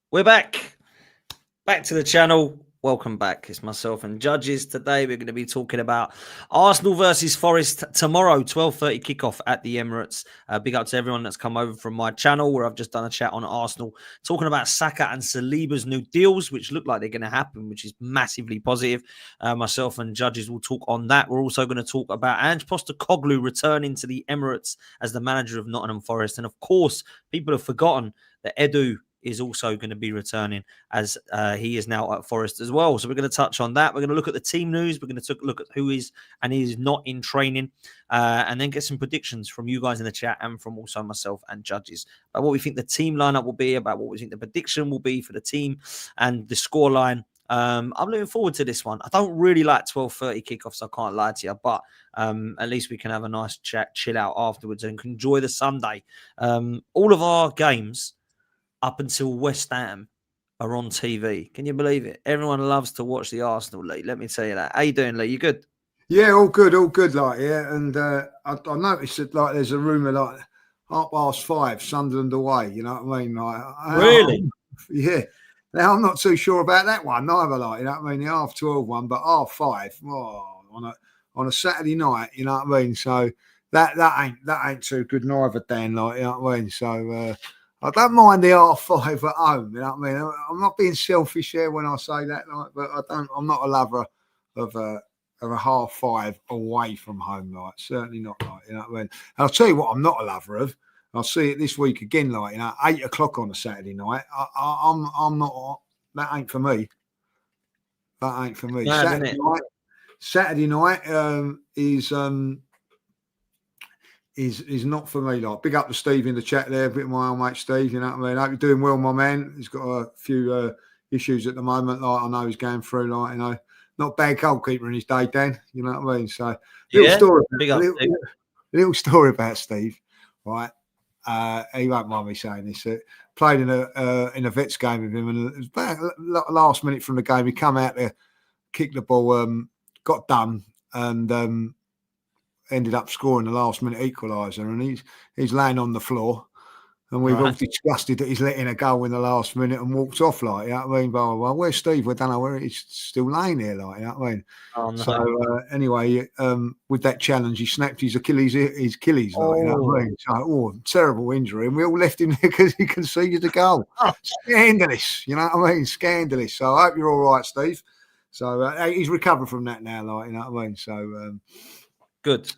We're back to the channel. Welcome back. It's myself and Judges. Today we're going to be talking about Arsenal versus Forest tomorrow, 12:30 kickoff at the Emirates. Big up to everyone that's come over from my channel where I've just done a chat on Arsenal, talking about Saka and Saliba's new deals, which look like they're going to happen, which is massively positive. Myself and Judges will talk on that. We're also going to talk about Ange Postecoglou returning to the Emirates as the manager of Nottingham Forest. And of course, people have forgotten that Edu is also going to be returning as he is now at Forest as well. So we're going to touch on that. We're going to look at the team news. We're going to look at who is and is not in training, and then get some predictions from you guys in the chat and from also myself and Judges about what we think the team lineup will be, about what we think the prediction will be for the team and the scoreline. I'm looking forward to this one. I don't really like 12:30 kickoffs, I can't lie to you, but at least we can have a nice chat, chill out afterwards and enjoy the Sunday. All of our games up until West Ham are on TV. Can you believe it? Everyone loves to watch the Arsenal league. Let me tell you that. How you doing, Lee? You good? Yeah, all good. Like, yeah. And I noticed that, like, there's a rumour, like, 5:30, Sunderland away. You know what I mean? Like, Really? Yeah. Now, I'm not too sure about that one, neither. Like, you know what I mean? The 12:30 one, but 5:30 on a Saturday night. You know what I mean? So that ain't too good neither, Dan. Like, you know what I mean? So. I don't mind the 5:30 at home, you know what I mean? I'm not being selfish here when I say that, like, but I'm not a lover of a 5:30 away from home, like, certainly not, like, you know what I mean? And I'll tell you what I'm not a lover of. I'll see it this week again, like, you know, 8 o'clock on a Saturday night. I'm not, that ain't for me. That ain't for me. Mad, Saturday night is not for me. Like, big up to Steve in the chat there, a bit of my old mate Steve, you know what I mean? I hope you're doing well, my man. He's got a few issues at the moment, like, I know he's going through, like, you know, not bad goalkeeper in his day, Dan, you know what I mean? So, little story about Steve, right? He won't mind me saying this. Played in a Vets game with him, and it was about last minute from the game. He come out there, kicked the ball, got done, and ended up scoring the last minute equaliser, and he's laying on the floor, and we've all disgusted that he's letting a goal in the last minute and walked off, like, you know what I mean? Well, where's Steve? We don't know where he's still laying there, like, you know what I mean? Oh, no. So anyway, with that challenge, he snapped his Achilles, like, you know what I mean? So, terrible injury, and we all left him there because he conceded a goal. Scandalous, you know what I mean? Scandalous. So I hope you're all right, Steve. So he's recovered from that now, like, you know what I mean? So. Good.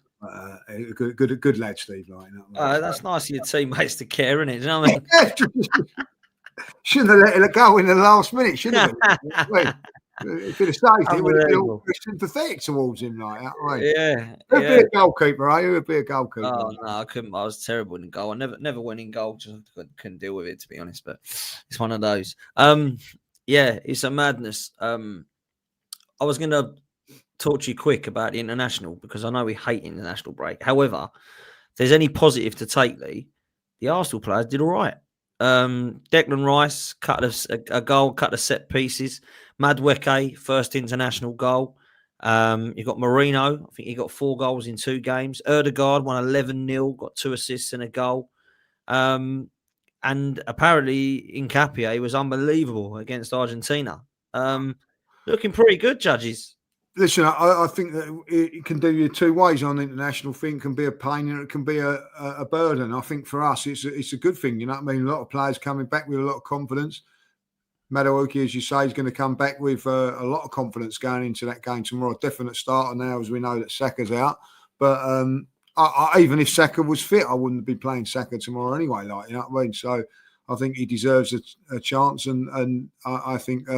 Good lad, Steve. Like, you know, that's nice of your teammates to care, isn't it? Do you know what I mean? Shouldn't have let it go in the last minute, should have it? If it had saved it, would have been all sympathetic towards him, like that. Right? Yeah. Who'd be a goalkeeper, eh? Who'd be a goalkeeper? Oh, no, I couldn't. I was terrible in goal. I never went in goal. Just couldn't deal with it, to be honest. But it's one of those. Yeah, it's a madness. I was going to talk to you quick about the international because I know we hate international break. However, if there's any positive to take, the Arsenal players did all right. Declan Rice cut a goal, cut the set pieces. Madueke, first international goal. You got Marino. I think he got 4 goals in 2 games. Erdegaard won 11-0, got 2 assists and a goal. And apparently Nketiah was unbelievable against Argentina. Looking pretty good, Judges. Listen, I think that it can do you 2 ways on the international thing. It can be a pain and it can be a burden. I think for us, it's a good thing. You know what I mean? A lot of players coming back with a lot of confidence. Madueke, as you say, is going to come back with a lot of confidence going into that game tomorrow. Definite starter now, as we know that Saka's out. But even if Saka was fit, I wouldn't be playing Saka tomorrow anyway. Like, you know what I mean? So I think he deserves a chance, and I think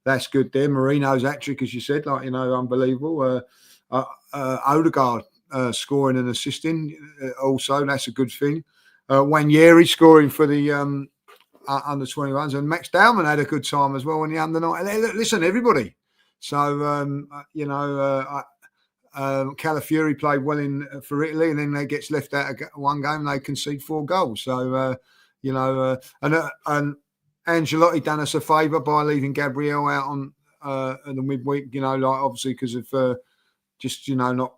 that's good there. Marino's hat-trick, as you said, like, you know, unbelievable. Odegaard scoring and assisting also, that's a good thing. Wanyeri scoring for the under 21s, and Max Dowman had a good time as well in the under 9. Listen, everybody. So you know, Calafiori played well for Italy, and then they gets left out of one game and they concede 4 goals. So you know, and Ancelotti done us a favour by leaving Gabriel out on the midweek. You know, like, obviously because of just, you know, not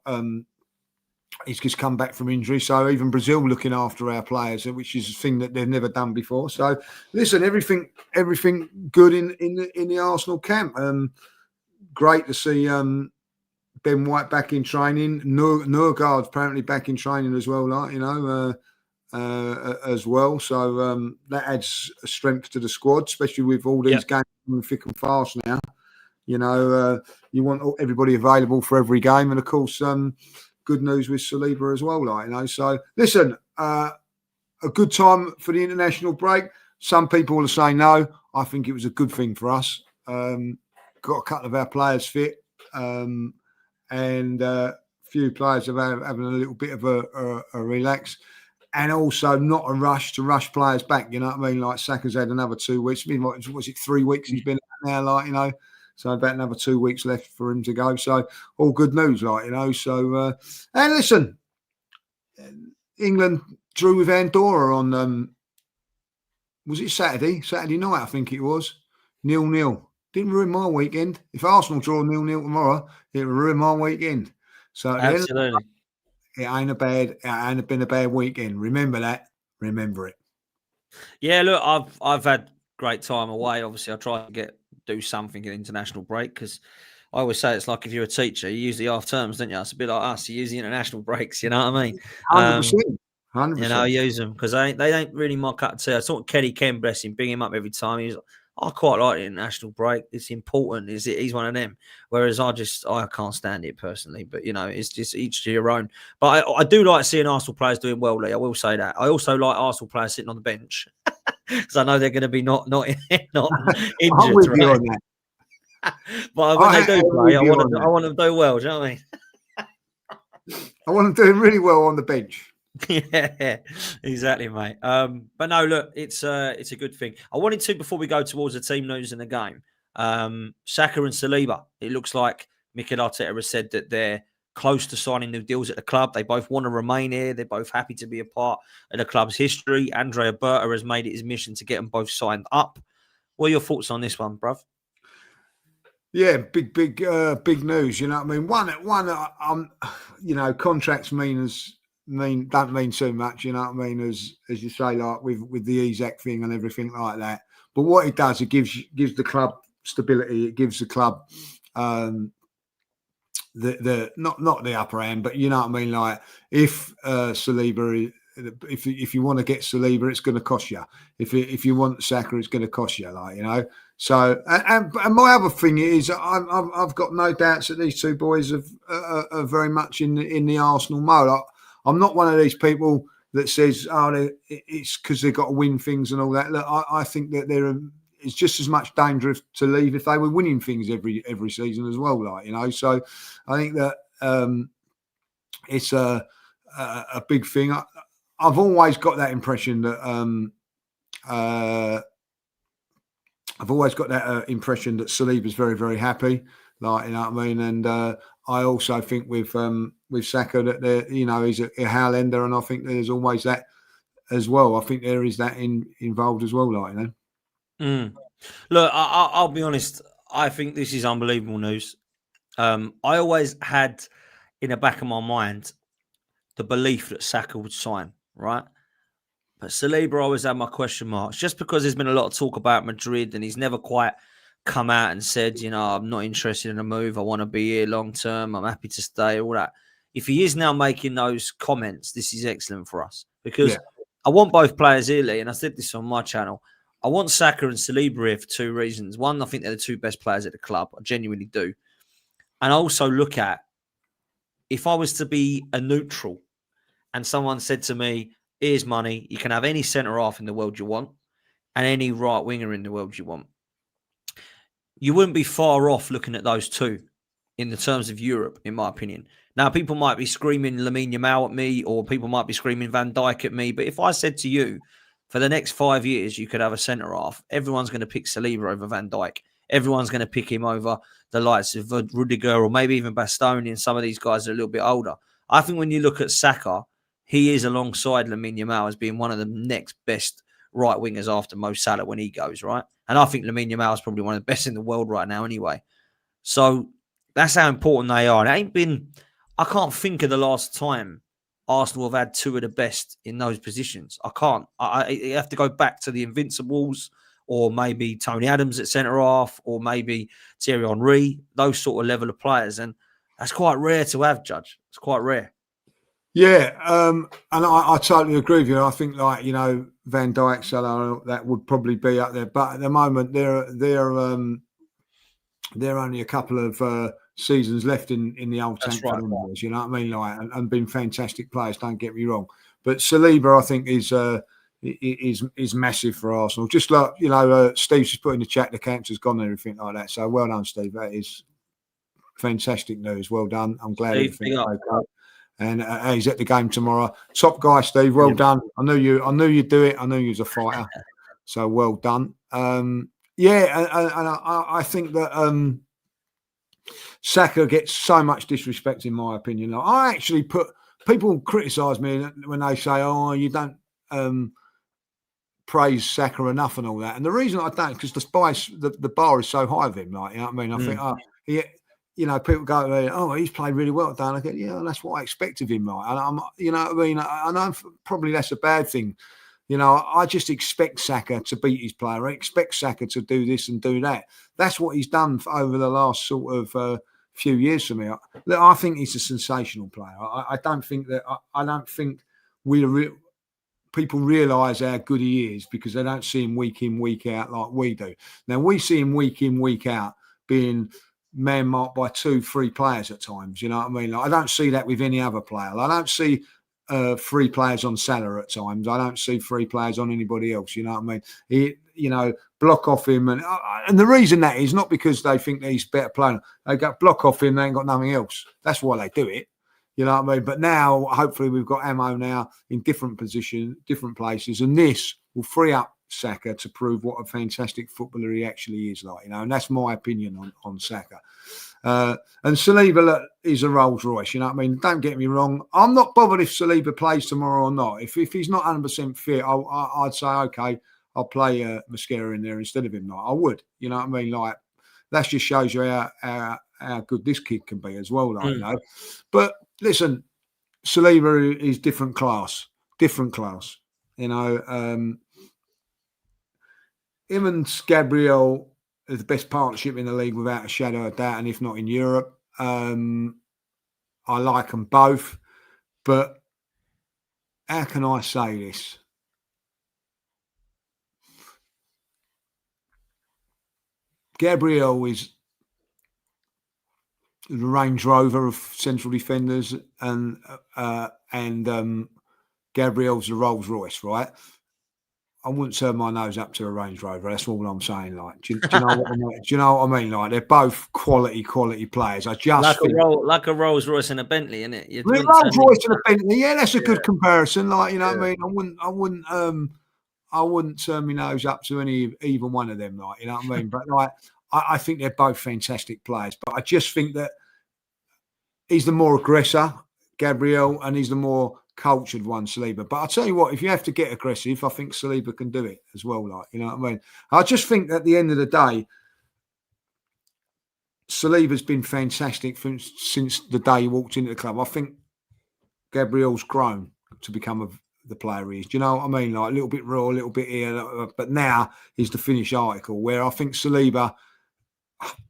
he's just come back from injury. So even Brazil looking after our players, which is a thing that they've never done before. So listen, everything good in the Arsenal camp. Great to see Ben White back in training. Nurgaard's apparently back in training as well, as well. So that adds strength to the squad, especially with all these games coming thick and fast now. You want everybody available for every game, and of course, good news with Saliba as well. So listen, a good time for the international break. Some people will say no. I think it was a good thing for us. Got a couple of our players fit, and a few players having a little bit of a relax. And also not a rush to rush players back, you know what I mean? Like Saka's had another 2 weeks. I mean, was it 3 weeks he's been out now, So about another 2 weeks left for him to go. So all good news, So, and listen, England drew with Andorra on, was it Saturday? Saturday night, I think it was. 0-0. Didn't ruin my weekend. If Arsenal draw 0-0 tomorrow, it will ruin my weekend. So absolutely. It ain't been a bad weekend. Remember that. Remember it. Yeah, look, I've had great time away. Obviously, I try to do something in international break because I always say it's like if you're a teacher, you use the half terms, don't you? It's a bit like us. You use the international breaks. You know what I mean? 100%. 100%. Use them because they don't really mock up to. I thought Kelly Ken, bless him, bring him up every time. He's like, I quite like the international break. It's important. He's one of them. Whereas I can't stand it personally. But it's just each to your own. But I do like seeing Arsenal players doing well, Lee. I will say that. I also like Arsenal players sitting on the bench because I know they're going to be not injured. I'm with you on that. But when they do play, I want them to do well. Do you know what I mean? I want them doing really well on the bench. Yeah, exactly, mate. But no, look, it's a good thing. I wanted to, before we go towards the team news and the game, Saka and Saliba. It looks like Mikel Arteta has said that they're close to signing new deals at the club. They both want to remain here. They're both happy to be a part of the club's history. Andrea Berta has made it his mission to get them both signed up. What are your thoughts on this one, bruv? Yeah, big news. You know what I mean? One, contracts don't mean too much, you know what I mean, as you say, like with the Isak thing and everything like that. But what it does, it gives the club stability. It gives the club the not the upper hand, but you know what I mean. Like if Saliba, if you want to get Saliba, it's going to cost you. If you want Saka, it's going to cost you. So and my other thing is, I've got no doubts that these two boys are very much in the Arsenal mode. I'm not one of these people that says, it's because they've got to win things and all that. Look, I think that it's just as much danger to leave if they were winning things every season as well. So I think that it's a big thing. I've always got that impression that Saliba's very, very happy. You know what I mean? And I also think with Saka that he's a Highlander, and I think there's always that as well. I think there is that involved as well, Look, I'll be honest. I think this is unbelievable news. I always had in the back of my mind the belief that Saka would sign, right? But Saliba, I always had my question marks, just because there's been a lot of talk about Madrid and he's never quite come out and said, I'm not interested in a move. I want to be here long term. I'm happy to stay, all that. If he is now making those comments, this is excellent for us because I want both players here, Lee, and I said this on my channel. I want Saka and Saliba here for two reasons. One, I think they're the two best players at the club. I genuinely do. And I also look at, if I was to be a neutral and someone said to me, here's money, you can have any centre-half in the world you want and any right winger in the world you want, you wouldn't be far off looking at those two in the terms of Europe, in my opinion. Now, people might be screaming Lamine Yamal at me, or people might be screaming Van Dijk at me. But if I said to you, for the next 5 years, you could have a centre-half, everyone's going to pick Saliba over Van Dijk. Everyone's going to pick him over the likes of Rudiger or maybe even Bastoni, and some of these guys are a little bit older. I think when you look at Saka, he is alongside Lamine Yamal as being one of the next best right wingers after Mo Salah when he goes, right? And I think Lamine Yamal is probably one of the best in the world right now anyway. So that's how important they are. And I can't think of the last time Arsenal have had two of the best in those positions. I can't. I have to go back to the Invincibles, or maybe Tony Adams at centre half, or maybe Thierry Henry, those sort of level of players. And that's quite rare to have, Judge. It's quite rare. Yeah, and I totally agree with you. I think, like, you know, Van Dijk, Salah, that would probably be up there. But at the moment, they're only a couple of seasons left in the old tank for them boys. You know what I mean? Like, and been fantastic players. Don't get me wrong, but Saliba, I think, is massive for Arsenal. Just like, you know, Steve's just put in the chat, the cancer's gone and everything like that. So well done, Steve. That is fantastic news. Well done. I'm glad everything's okay. And he's at the game tomorrow. Top guy, Steve. Well done. I knew you'd do it. I knew you was a fighter. So well done. Yeah, and I think that Saka gets so much disrespect, in my opinion. Like, I actually people criticise me when they say, "Oh, you don't praise Saka enough" and all that. And the reason I don't, because the bar is so high of him. Like, you know what I mean? I think, you know, people go, "Oh, he's played really well, Dan." I go, "Yeah, that's what I expect of him." Like, and I'm, you know what I mean? I know probably that's a bad thing. You know, I just expect Saka to beat his player. I expect Saka to do this and do that. That's what he's done over the last sort of few years for me. I think he's a sensational player. I don't think that. I don't think people realise how good he is because they don't see him week in, week out like we do. Now we see him week in, week out being man marked by 2-3 players at times. You know what I mean? Like, I don't see that with any other player. I don't see 3 players on Salah at times. I don't see 3 players on anybody else. You know what I mean? You know, block off him, and the reason that is not because they think that he's a better player. They got block off him. They ain't got nothing else. That's why they do it. You know what I mean? But now, hopefully, we've got ammo now in different positions, different places, and this will free up Saka to prove what a fantastic footballer he actually is. Like, you know, and that's my opinion on Saka. And Saliba is a Rolls Royce, you know what I mean? Don't get me wrong. I'm not bothered if Saliba plays tomorrow or not. If he's not 100% fit, I'd say, okay, I'll play Mascara in there instead of him. Like, I would, you know what I mean? Like, that just shows you how good this kid can be as well, like, you know. But listen, Saliba is different class, you know. Him and Gabriel is the best partnership in the league without a shadow of doubt, and if not in Europe. I like them both, but how can I say this? Gabriel is the Range Rover of central defenders, and Gabriel's the Rolls Royce, right? I wouldn't turn my nose up to a Range Rover. That's all I'm saying. Like, do you know what I mean? Do you know what I mean? Like, they're both quality players. I just like a Rolls Royce and a Bentley, isn't it? Rolls Royce and a Bentley. Yeah, that's a good comparison. Like, you know what I mean? I wouldn't turn my nose up to either one of them. Like, you know what I mean? But like, I think they're both fantastic players. But I just think that he's the more aggressor, Gabriel, and he's the more cultured one, Saliba. But I'll tell you what, if you have to get aggressive, I think Saliba can do it as well. Like, you know what I mean? I just think at the end of the day, Saliba's been fantastic since the day he walked into the club. I think Gabriel's grown to become the player he is. Do you know what I mean? Like, a little bit raw, a little bit here, but now he's the finished article. Where I think Saliba,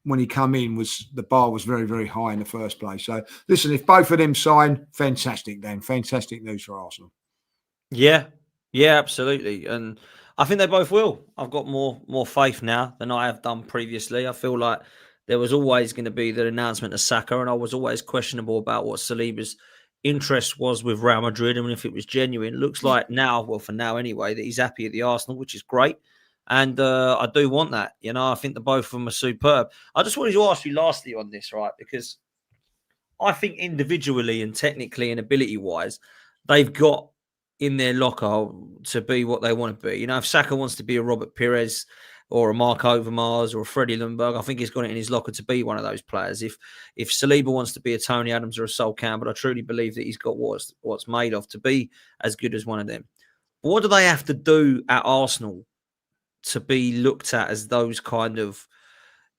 when he come in, the bar was very, very high in the first place. So listen, if both of them sign, fantastic then. Fantastic news for Arsenal. Yeah, absolutely. And I think they both will. I've got more faith now than I have done previously. I feel like there was always going to be the announcement of Saka, and I was always questionable about what Saliba's interest was with Real Madrid and if it was genuine. Looks like now, well, for now anyway, that he's happy at the Arsenal, which is great. And I do want that. You know, I think the both of them are superb. I just wanted to ask you lastly on this, right? Because I think individually and technically and ability-wise, they've got in their locker to be what they want to be. You know, if Saka wants to be a Robert Pires or a Mark Overmars or a Freddie Ljungberg, I think he's got it in his locker to be one of those players. If Saliba wants to be a Tony Adams or a Sol Campbell, I truly believe that he's got what's made of to be as good as one of them. But what do they have to do at Arsenal to be looked at as those kind of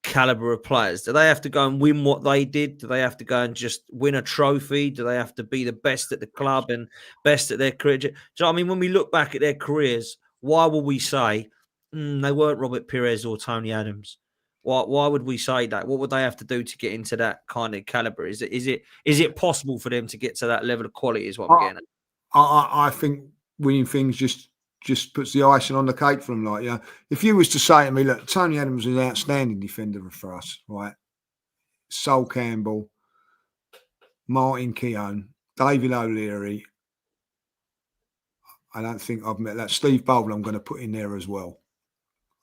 caliber of players? Do they have to go and win what they did? Do they have to go and just win a trophy? Do they have to be the best at the club and best at their career? Do you know what I mean? When we look back at their careers, why will we say they weren't Robert Pires or Tony Adams? Why would we say that? What would they have to do to get into that kind of caliber? Is it possible for them to get to that level of quality? Is what I'm getting at. I think winning things just puts the icing on the cake for them. Like, you know, if you was to say to me, look, Tony Adams is an outstanding defender for us, right? Sol Campbell, Martin Keown, David O'Leary. I don't think I've met that. Steve Bowl I'm going to put in there as well.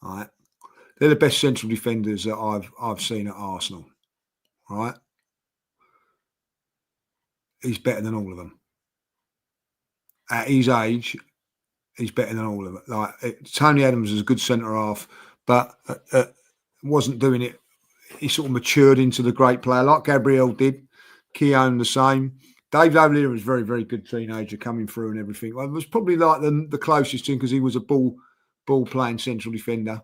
All right. They're the best central defenders that I've seen at Arsenal. All right. He's better than all of them. At his age, he's better than all of them. Tony Adams is a good centre half, but wasn't doing it. He sort of matured into the great player like Gabriel did. Keown the same. David O'Leary was a very, very good teenager coming through and everything. Well, it was probably like the closest to him because he was a ball playing central defender.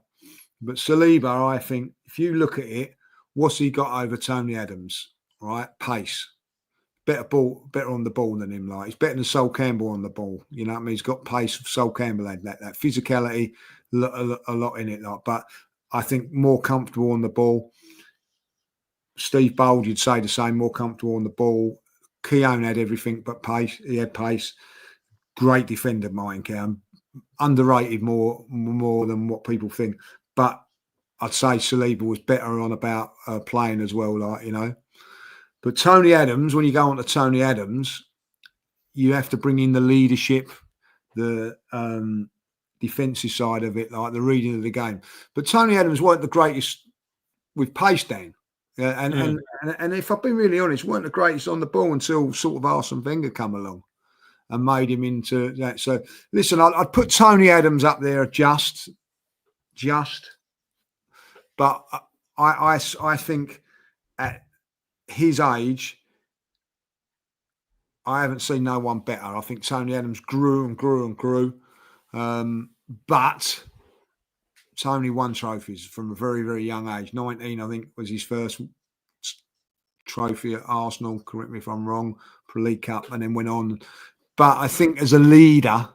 But Saliba, I think, if you look at it, what's he got over Tony Adams? Right, pace. Better on the ball than him. Like, he's better than Sol Campbell on the ball. You know what I mean? He's got pace. Sol Campbell had that physicality, a lot in it. Like, but I think more comfortable on the ball. Steve Bold, you'd say the same, more comfortable on the ball. Keown had everything but pace. He had pace. Great defender, Martin Keown. Underrated more than what people think. But I'd say Saliba was better on about playing as well, like, you know. But Tony Adams, when you go on to Tony Adams, you have to bring in the leadership, the defensive side of it, like the reading of the game. But Tony Adams weren't the greatest with pace, Dan. And if I've been really honest, weren't the greatest on the ball until sort of Arsene Wenger come along and made him into that. So listen, I'd put Tony Adams up there just, but I think at his age, I haven't seen no one better. I think Tony Adams grew and grew and grew, but Tony won trophies from a very, very young age. 19, I think, was his first trophy at Arsenal. Correct me if I'm wrong. For League Cup, and then went on. But I think as a leader,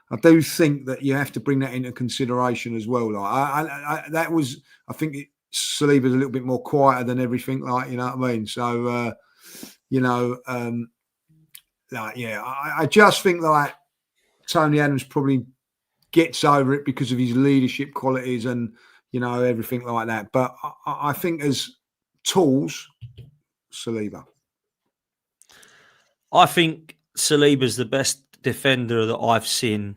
I do think that you have to bring that into consideration as well. Like, I think Saliba's a little bit more quieter than everything. Like, you know what I mean? So, I just think like Tony Adams probably gets over it because of his leadership qualities and, you know, everything like that. But I think as tools, Saliba. I think Saliba's the best defender that I've seen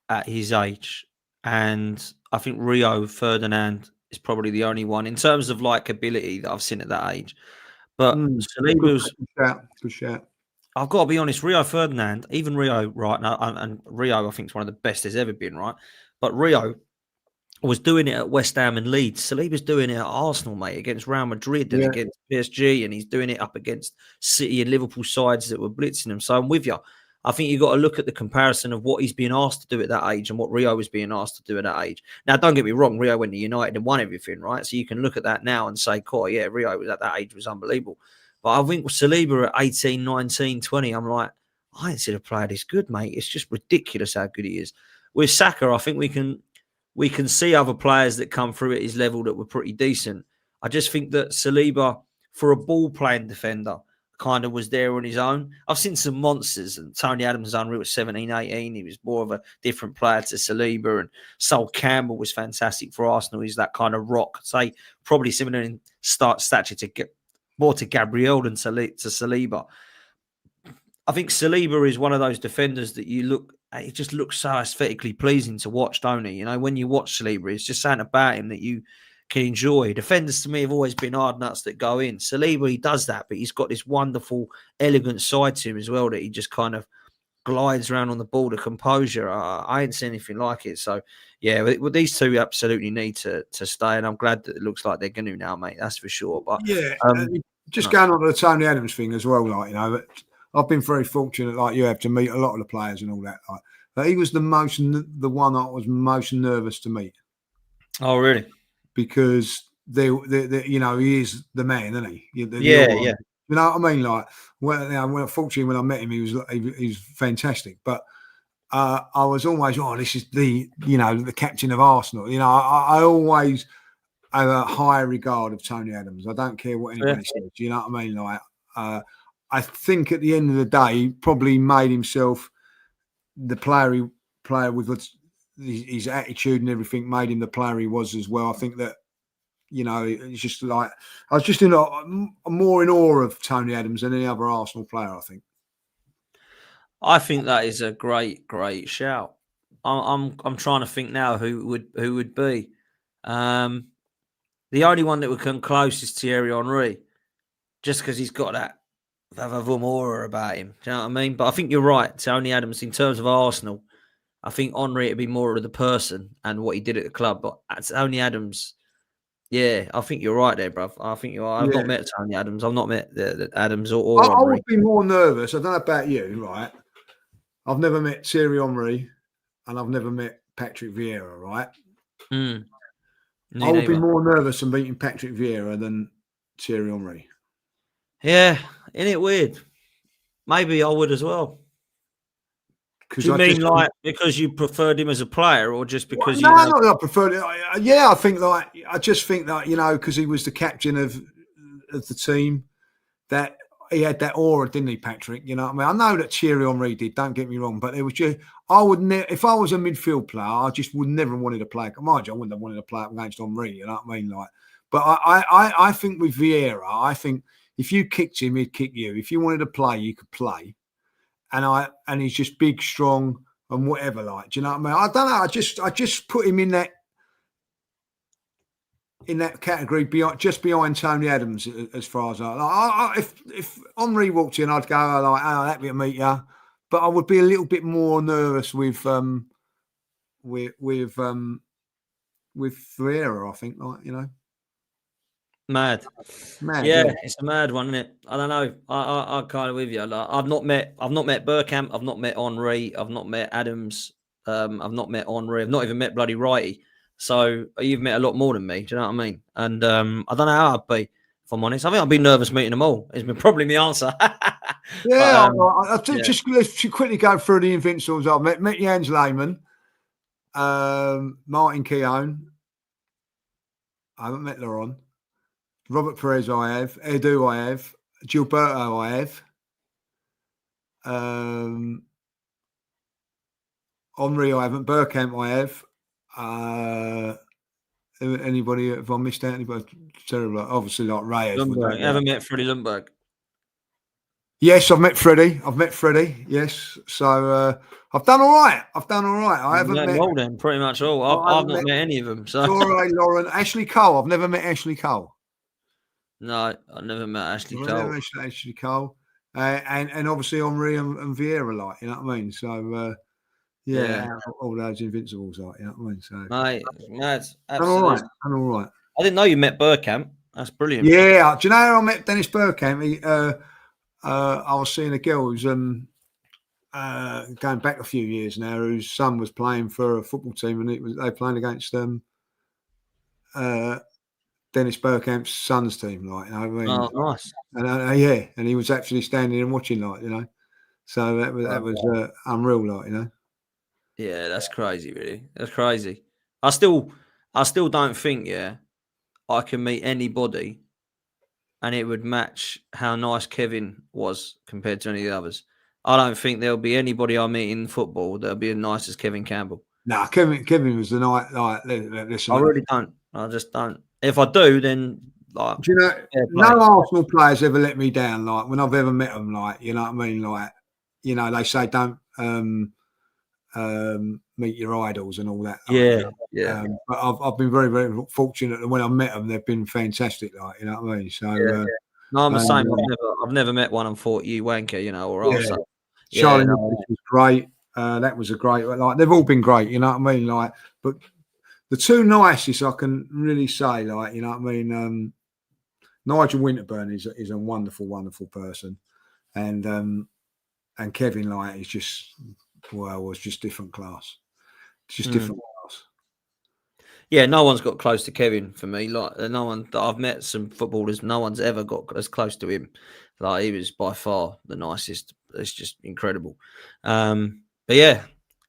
at his age. And I think Rio Ferdinand is probably the only one in terms of like ability that I've seen at that age. But Saliba's good shout. I've got to be honest, Rio Ferdinand, even Rio, right now, and Rio, I think, is one of the best there's ever been, right? But Rio was doing it at West Ham and Leeds. Saliba's doing it at Arsenal, mate, against Real Madrid and against PSG, and he's doing it up against City and Liverpool sides that were blitzing him. So I'm with you. I think you've got to look at the comparison of what he's being asked to do at that age and what Rio was being asked to do at that age. Now, don't get me wrong, Rio went to United and won everything, right? So you can look at that now and say, cool, yeah, Rio was at that age was unbelievable. But I think Saliba at 18, 19, 20, I'm like, I ain't seen a player this good, mate. It's just ridiculous how good he is. With Saka, I think we can see other players that come through at his level that were pretty decent. I just think that Saliba, for a ball-playing defender, kind of was there on his own. I've seen some monsters, and Tony Adams was unreal at 17, 18. He was more of a different player to Saliba, and Sol Campbell was fantastic for Arsenal. He's that kind of rock. I'd say probably similar in stature to get more to Gabriel than to Saliba. I think Saliba is one of those defenders that you look at, it just looks so aesthetically pleasing to watch, don't he? You know, when you watch Saliba, it's just something about him that you can enjoy. Defenders to me have always been hard nuts that go in. Saliba, he does that, but he's got this wonderful, elegant side to him as well that he just kind of glides around on the ball, the composure. I ain't seen anything like it. So, yeah, well, these two absolutely need to stay, and I'm glad that it looks like they're going to now, mate. That's for sure. But going on to the Tony Adams thing as well, like, you know, I've been very fortunate, like you have, to meet a lot of the players and all that. Like, but he was the one I was most nervous to meet. Oh, really? Because you know, he is the man, isn't he? Yeah. You know what I mean? Like, fortunately, when I met him, he was fantastic. But I was always, this is the captain of Arsenal. You know, I always have a high regard of Tony Adams. I don't care what anybody says. You know what I mean? Like, I think at the end of the day, he probably made himself the player with his attitude and everything, made him the player he was as well. I think that, you know, it's just like, I was just more in awe of Tony Adams than any other Arsenal player, I think. I think that is a great shout. I'm trying to think now who would be. The only one that would come close is Thierry Henry, just because he's got that aura about him. Do you know what I mean? But I think you're right, Tony Adams. In terms of Arsenal, I think Henry would be more of the person and what he did at the club. But Tony Adams, yeah, I think you're right there, bruv. I think you are. I've not met Tony Adams. I've not met the Adams or I Henry. would be more nervous. I don't know about you, right? I've never met Thierry Henry and I've never met Patrick Vieira, right? I would be more nervous than meeting Patrick Vieira than Thierry Henry. Yeah, isn't it weird? Maybe I would as well. Do you mean like because you preferred him as a player, or just because no, not that I preferred it. I think I just think that, you know, because he was the captain of the team, that he had that aura, didn't he, Patrick? You know what I mean? I know that Thierry Henry did. Don't get me wrong, but it was just I would never. If I was a midfield player, I just would never have wanted to play. Mind you, I wouldn't have wanted to play up against Henry. You know what I mean? Like, but I think with Vieira, I think if you kicked him, he'd kick you. If you wanted to play, you could play. And he's just big, strong, and whatever. Like, do you know what I mean? I don't know. I just put him in that category behind Tony Adams as far as if Henry walked in, I'd go like, oh, that'd be a meet you. But I would be a little bit more nervous with Vieira, I think, like, you know. Mad, yeah, it's a mad one, isn't it? I don't know. I kind of with you. Like, I've not met Bergkamp. I've not met Henry. I've not met Adams. I've not met Henry. I've not even met bloody Righty. So you've met a lot more than me. Do you know what I mean? And I don't know how I'd be, if I'm honest. I think I'd be nervous meeting them all. Is probably my answer. Yeah, I think just let's quickly go through the Invincibles. I've met Jens Lehmann, Martin Keown. I haven't met Laurent. Robert Perez, I have. Edu, I have. Gilberto, I have. Henry, I haven't. Bergkamp, I have. Anybody? If I missed out anybody? Terrible. Obviously, like Reyes. Lundberg. I haven't met Freddie Lundberg. Yes, I've met Freddie. Yes. So I've done all right. I haven't met all them, pretty much all. I've not met any of them. So Lauren, Ashley Cole. I've never met Ashley Cole. No, I've never met Ashley Cole. Never met Ashley Cole. And obviously Henry and Vieira, like, you know what I mean? So all those Invincibles, like, you know what I mean? So mate, that's absolutely. I'm all right. I didn't know you met Bergkamp. That's brilliant. Yeah, do you know how I met Dennis Bergkamp? I was seeing a girl who's going back a few years now, whose son was playing for a football team, and they were playing against Dennis Bergkamp's son's team, like, you know what I mean? Oh, nice. And and he was actually standing and watching, like, you know. So that was unreal, like, you know. Yeah, that's crazy, really. That's crazy. I still don't think, I can meet anybody and it would match how nice Kevin was compared to any of the others. I don't think there'll be anybody I meet in football that'll be as nice as Kevin Campbell. Nah, Kevin was the night. Like, listen, I really don't. I just don't. If I do, then like, do you know, no Arsenal players ever let me down. Like, when I've ever met them, like, you know what I mean? Like, you know, they say don't meet your idols and all that. But I've been very, very fortunate that when I met them, they've been fantastic. Like, you know what I mean? So no, I'm the same. I've never met one and thought you wanker, you know, or also. Charlie was great. That was a great. Like, they've all been great. You know what I mean? Like, but the two nicest I can really say, like, you know what I mean. Nigel Winterburn is a wonderful, wonderful person, and Kevin, like, is just was just different class. It's just different class. Yeah, no one's got close to Kevin for me. Like no one that I've met, some footballers, no one's ever got as close to him. Like he was by far the nicest. It's just incredible. But yeah,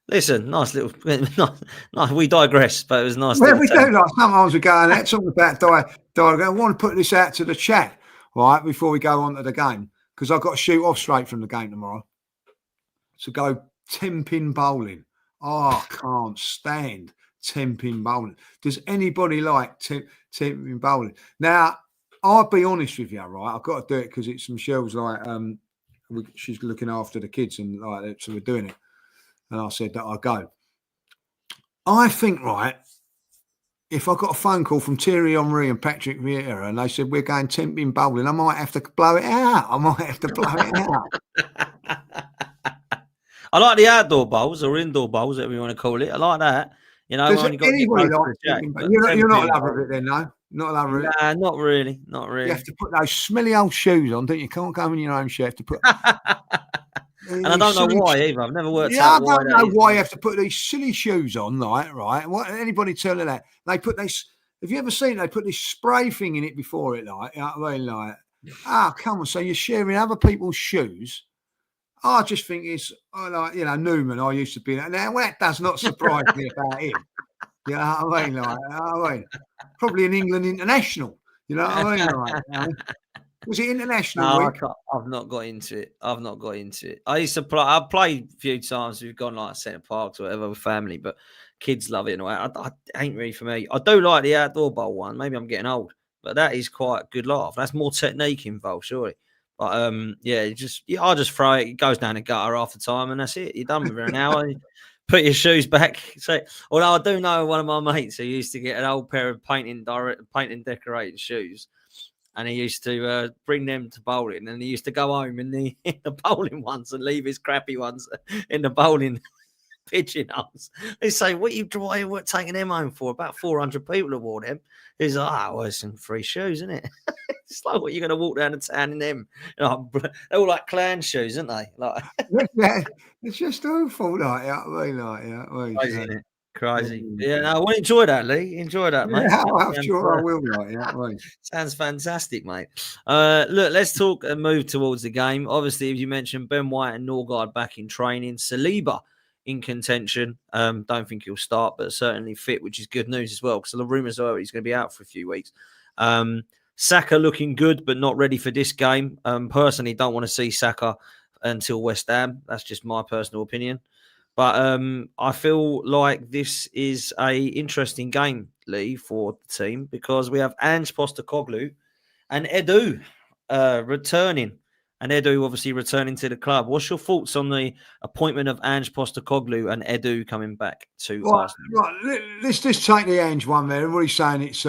listen, nice little. Nice, we digress, but it was nice. Well, Little we do. Like sometimes we go and that's talking about I want to put this out to the chat, right, before we go on to the game, because I've got to shoot off straight from the game tomorrow. To go 10-pin bowling. Oh, I can't stand 10-pin bowling. Does anybody like 10-pin bowling? Now, I'll be honest with you, right? I've got to do it because it's Michelle's like, she's looking after the kids and like that, so we're doing it. And I said that I'll go. I think, right, if I got a phone call from Thierry Henry and Patrick Vieira and they said we're going 10-pin bowling, I might have to blow it out. I like the outdoor bowls or indoor bowls, whatever you want to call it. I like that. You know, Does when you got to get anybody close like to the jack. you're not a lover of it then, no? Not a lover of it? Nah, not really. Not really. You have to put those smelly old shoes on, don't you? You can't go in your own shirt. You have to put. And I don't know why either. I've never worked Yeah, out I why don't that know is. why you have to put these silly shoes on, right? What anybody tell her that? They put this. Have you ever seen they put this spray thing in it before it, like, you know what I mean, like, come on, so you're sharing other people's shoes. I just think it's like, you know, Newman. I used to be that. Now that does not surprise me about him. You know what I mean? Like, you know what I mean? Probably an England international. You know what I mean? Like, you know? Was it international No, I week? can't. I've not got into it. I used to play. I played a few times. We've gone like centre parks or whatever with family, but kids love it. And I ain't really for me. I do like the outdoor bowl one. Maybe I'm getting old, but that is quite a good laugh. That's more technique involved, surely. But yeah, I just throw it. It goes down the gutter half the time, and that's it. You're done with it an hour. Put your shoes back. So, although I do know one of my mates who used to get an old pair of painting decorated shoes. And he used to bring them to bowling, and he used to go home in the bowling ones and leave his crappy ones in the bowling pigeonholes. They say, "What are you taking them home for? About 400 people have worn them." He's like, "Oh, well, it's some free shoes, isn't it?" It's like, what, you're going to walk down the town in them? You know, they're all like clown shoes, aren't they? Like, Yeah, it's just awful, like, you know what I mean? Like, you know what I mean? crazy, isn't it? Crazy. Yeah, no, I will enjoy that, Lee. Enjoy that, mate. Yeah, I'm sure I will, like, you know what I mean? Sounds fantastic, mate. Look, let's talk and move towards the game. Obviously, as you mentioned, Ben White and Norgard back in training. Saliba in contention. Don't think he'll start, but certainly fit, which is good news as well, because the rumours are he's going to be out for a few weeks. Saka looking good, but not ready for this game. Personally, don't want to see Saka until West Ham. That's just my personal opinion. But I feel like this is a interesting game, Lee, for the team, because we have Ange Postecoglou and Edu returning. And Edu obviously returning to the club. What's your thoughts on the appointment of Ange Postecoglou and Edu coming back to Arsenal? Right, let's just take the Ange one there. Everybody's saying it's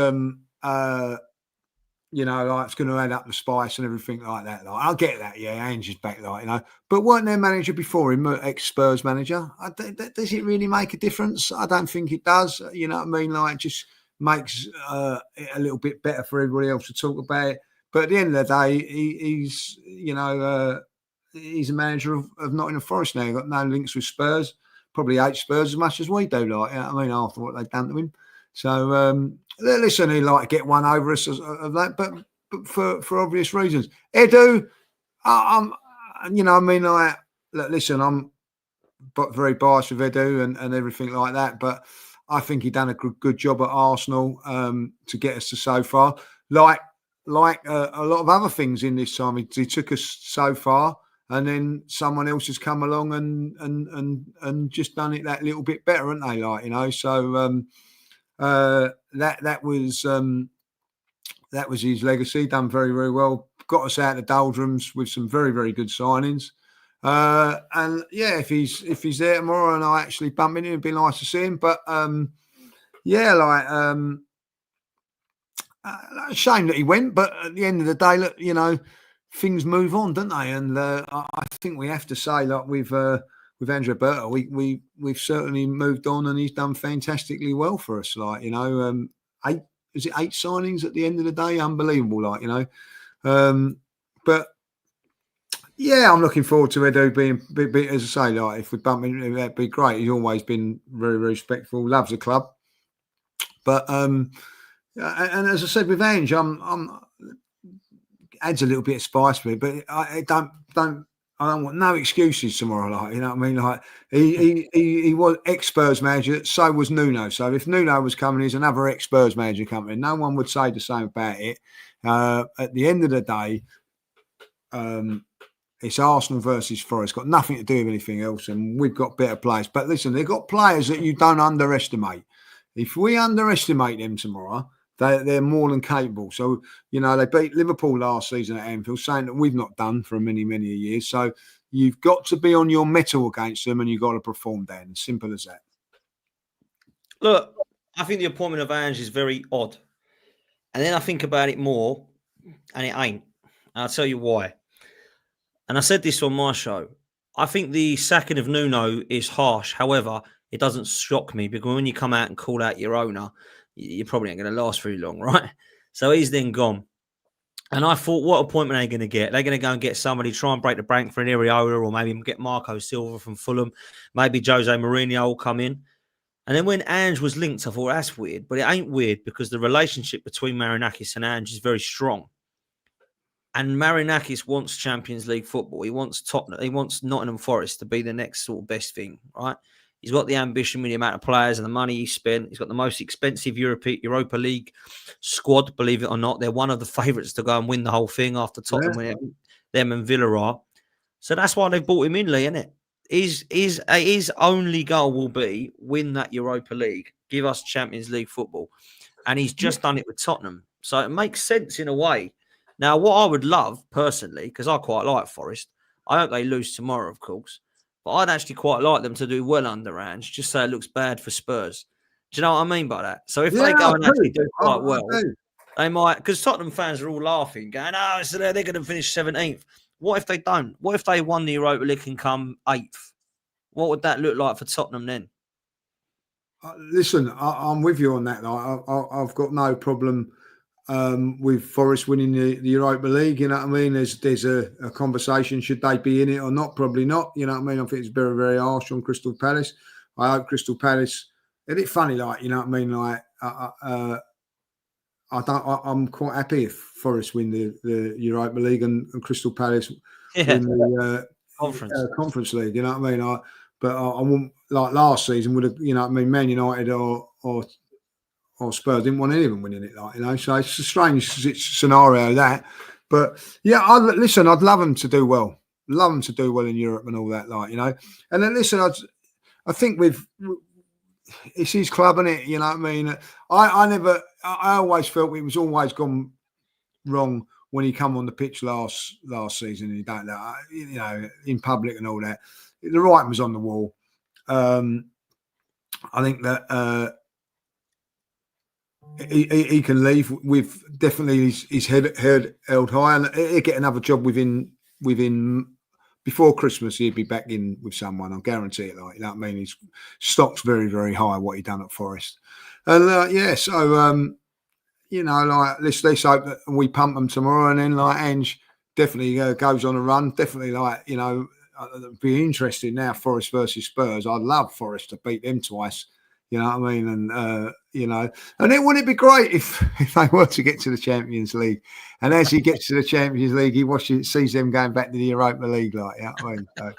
you know, like it's going to add up the spice and everything like that. Like, I'll get that, yeah, Ange is back, like, you know. But weren't their manager before him, ex-Spurs manager? Does it really make a difference? I don't think it does. You know what I mean? Like, it just makes it a little bit better for everybody else to talk about it. But at the end of the day, he's, you know, he's a manager of Nottingham Forest now. He's got no links with Spurs. Probably hates Spurs as much as we do, like, you know what I mean, after what they've done to him. So, listen, he like to get one over us of that, but for obvious reasons. Edu, you know, I mean, listen, I'm very biased with Edu and everything like that, but I think he done a good job at Arsenal to get us to so far. Like a lot of other things in this time, he took us so far, and then someone else has come along and just done it that little bit better, haven't they? Like, you know, so. That was his legacy. Done very, very well. Got us out of the doldrums with some very, very good signings. And yeah, if he's there tomorrow and I actually bump into him, it'd be nice to see him. But yeah, shame that he went. But at the end of the day, look, you know, things move on, don't they? And I think we have to say, like, with Andrea Berta, we've certainly moved on, and he's done fantastically well for us. Like, you know, 8 signings at the end of the day? Unbelievable, like, you know. But yeah, I'm looking forward to Edu being, as I say, like, if we bump into him, that'd be great. He's always been very, very respectful, loves the club. But and as I said with Ange, I'm adds a little bit of spice to it, but I don't want no excuses tomorrow. Like, you know what I mean? Like he was ex-Spurs manager, so was Nuno. So if Nuno was coming, he's another ex-Spurs manager coming. No one would say the same about it. At the end of the day, it's Arsenal versus Forest. Got nothing to do with anything else, and we've got better players. But listen, they've got players that you don't underestimate. If we underestimate them tomorrow, they're more than capable. So, you know, they beat Liverpool last season at Anfield, something that we've not done for many, many years. So you've got to be on your mettle against them, and you've got to perform, Dan. Simple as that. Look, I think the appointment of Ange is very odd. And then I think about it more, and it ain't. And I'll tell you why. And I said this on my show. I think the sacking of Nuno is harsh. However, it doesn't shock me because when you come out and call out your owner, you probably ain't going to last very long, right? So he's then gone. And I thought, what appointment are they going to get? They're going to go and get somebody, try and break the bank for an Iriola, or maybe get Marco Silva from Fulham. Maybe Jose Mourinho will come in. And then when Ange was linked, I thought, that's weird. But it ain't weird because the relationship between Marinakis and Ange is very strong. And Marinakis wants Champions League football. He wants Tottenham. He wants Nottingham Forest to be the next sort of best thing, right? He's got the ambition with the amount of players and the money he spent. He's got the most expensive Europa League squad, believe it or not. They're one of the favourites to go and win the whole thing after Tottenham, them and Villa are. So that's why they've brought him in, Lee, isn't it? His only goal will be win that Europa League, give us Champions League football. And he's just done it with Tottenham. So it makes sense in a way. Now, what I would love, personally, because I quite like Forest, I hope they lose tomorrow, of course, but I'd actually quite like them to do well under Ange, just so it looks bad for Spurs. Do you know what I mean by that? So if they go and actually do quite well, they might, because Tottenham fans are all laughing, going, oh, so they're going to finish 17th. What if they don't? What if they won the Europa League and come 8th? What would that look like for Tottenham then? Listen, I'm with you on that. I've got no problem with Forest winning the Europa League. You know what I mean? There's a conversation, should they be in it or not? Probably not. You know what I mean? I think it's very, very harsh on Crystal Palace. I hope Crystal Palace, isn't it funny, like, you know what I mean? Like, I'm quite happy if Forest win the Europa League and Crystal Palace win the Conference League. You know what I mean? But I wouldn't, like last season, would have, you know what I mean, Man United or Spurs didn't want any of them winning it, like, you know. So it's a strange scenario, that. But yeah, listen, I'd love them to do well. Love them to do well in Europe and all that, like, you know. And then listen, I think it's his club, isn't it? You know what I mean? I always felt it was always gone wrong when he come on the pitch last season. And he don't, you know, in public and all that. The writing was on the wall. I think that he can leave with definitely his head held high, and he'll get another job within before Christmas. He'll be back in with someone. I guarantee it. Like, you know what I mean? His stock's very, very high. What he done at Forest, and yeah. So you know, like let's hope that we pump them tomorrow, and then like Ange definitely goes on a run. Definitely, like, you know. It'd be interesting now, Forest versus Spurs. I'd love Forest to beat them twice. You know what I mean? And, you know, and then wouldn't it be great if they were to get to the Champions League? And as he gets to the Champions League, he sees them going back to the Europa League. Like, you know what I mean? So,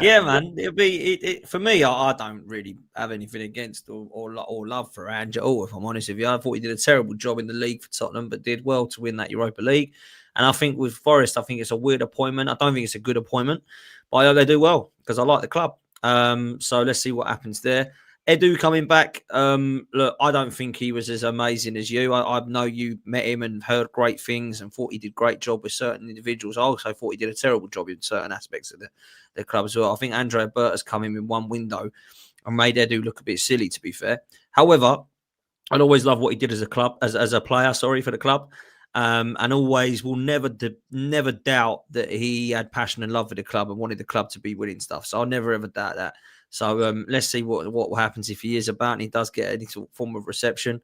yeah, man. It'll be for me. I don't really have anything against or love for Ange at all. If I'm honest with you, I thought he did a terrible job in the league for Tottenham, but did well to win that Europa League. And I think with Forest, I think it's a weird appointment. I don't think it's a good appointment, but I hope they do well because I like the club. So let's see what happens there. Edu coming back. Look, I don't think he was as amazing as you. I know you met him and heard great things and thought he did a great job with certain individuals. I also thought he did a terrible job in certain aspects of the club as well. I think Andrea Berta's come in with one window and made Edu look a bit silly, to be fair. However, I'd always love what he did as a club, as a player, for the club. And always will never doubt that he had passion and love for the club and wanted the club to be winning stuff. So I'll never ever doubt that. So let's see what happens if he is about and he does get any sort of form of reception.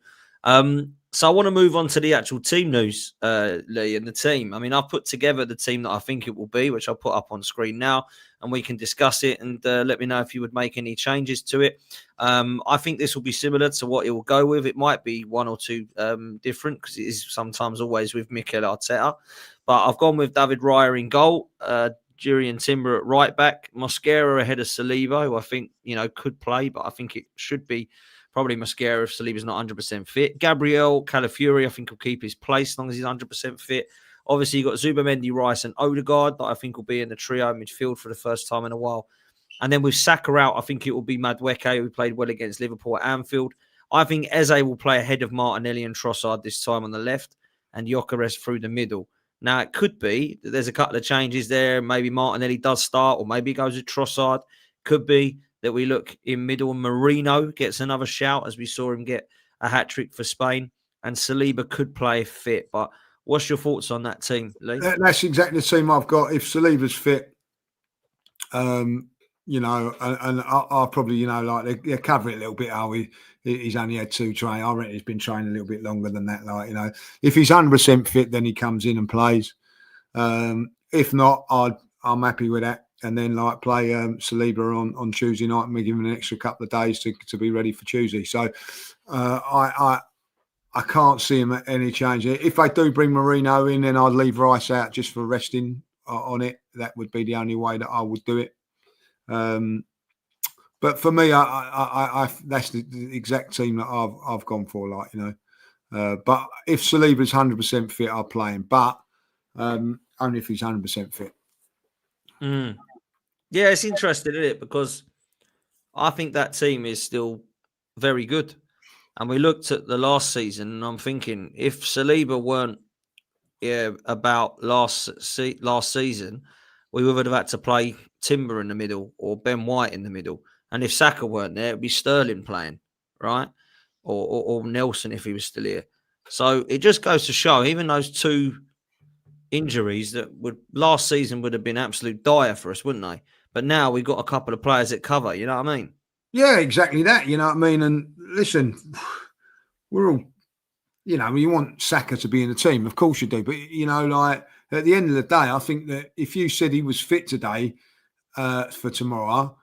So I want to move on to the actual team news, Lee, and the team. I mean, I've put together the team that I think it will be, which I'll put up on screen now, and we can discuss it and let me know if you would make any changes to it. I think this will be similar to what it will go with. It might be one or two different because it is sometimes always with Mikel Arteta. But I've gone with David Raya in goal, Jurriën Timber at right back, Mosquera ahead of Saliba, who I think, could play, but I think it should be probably Mosquera if Saliba's not 100% fit. Gabriel Calafiori, I think, will keep his place as long as he's 100% fit. Obviously, you've got Zubamendi, Rice, and Odegaard that I think will be in the trio midfield for the first time in a while. And then with Saka out, I think it will be Madueke, who played well against Liverpool at Anfield. I think Eze will play ahead of Martinelli and Trossard this time on the left, and Gyökeres through the middle. Now, it could be that there's a couple of changes there. Maybe Martinelli does start, or maybe he goes with Trossard. Could be that we look in middle and Marino gets another shout, as we saw him get a hat-trick for Spain. And Saliba could play if fit. But what's your thoughts on that team, Lee? That's exactly the team I've got. If Saliba's fit, and I'll probably, like they cover it a little bit. He's only had 2 training. I reckon he's been training a little bit longer than that. If he's 100% fit, then he comes in and plays. If not, I'm happy with that. And then play Saliba on Tuesday night, and we give him an extra couple of days to be ready for Tuesday. So I can't see him at any change. If they do bring Marino in, then I'd leave Rice out just for resting on it. That would be the only way that I would do it. But for me, I that's the exact team that I've gone for. But if Saliba's 100% fit, I'll play him. But only if he's 100% fit. Yeah, it's interesting, isn't it? Because I think that team is still very good. And we looked at the last season, and I'm thinking if Saliba weren't about last season, we would have had to play Timber in the middle or Ben White in the middle. And if Saka weren't there, it'd be Sterling playing, right? Or Nelson if he was still here. So it just goes to show, even those 2 injuries that would last season would have been absolute dire for us, wouldn't they? But now we've got a couple of players that cover, you know what I mean? Yeah, exactly that. You know what I mean? And listen, we're all, you want Saka to be in the team. Of course you do. But, at the end of the day, I think that if you said he was fit today for tomorrow,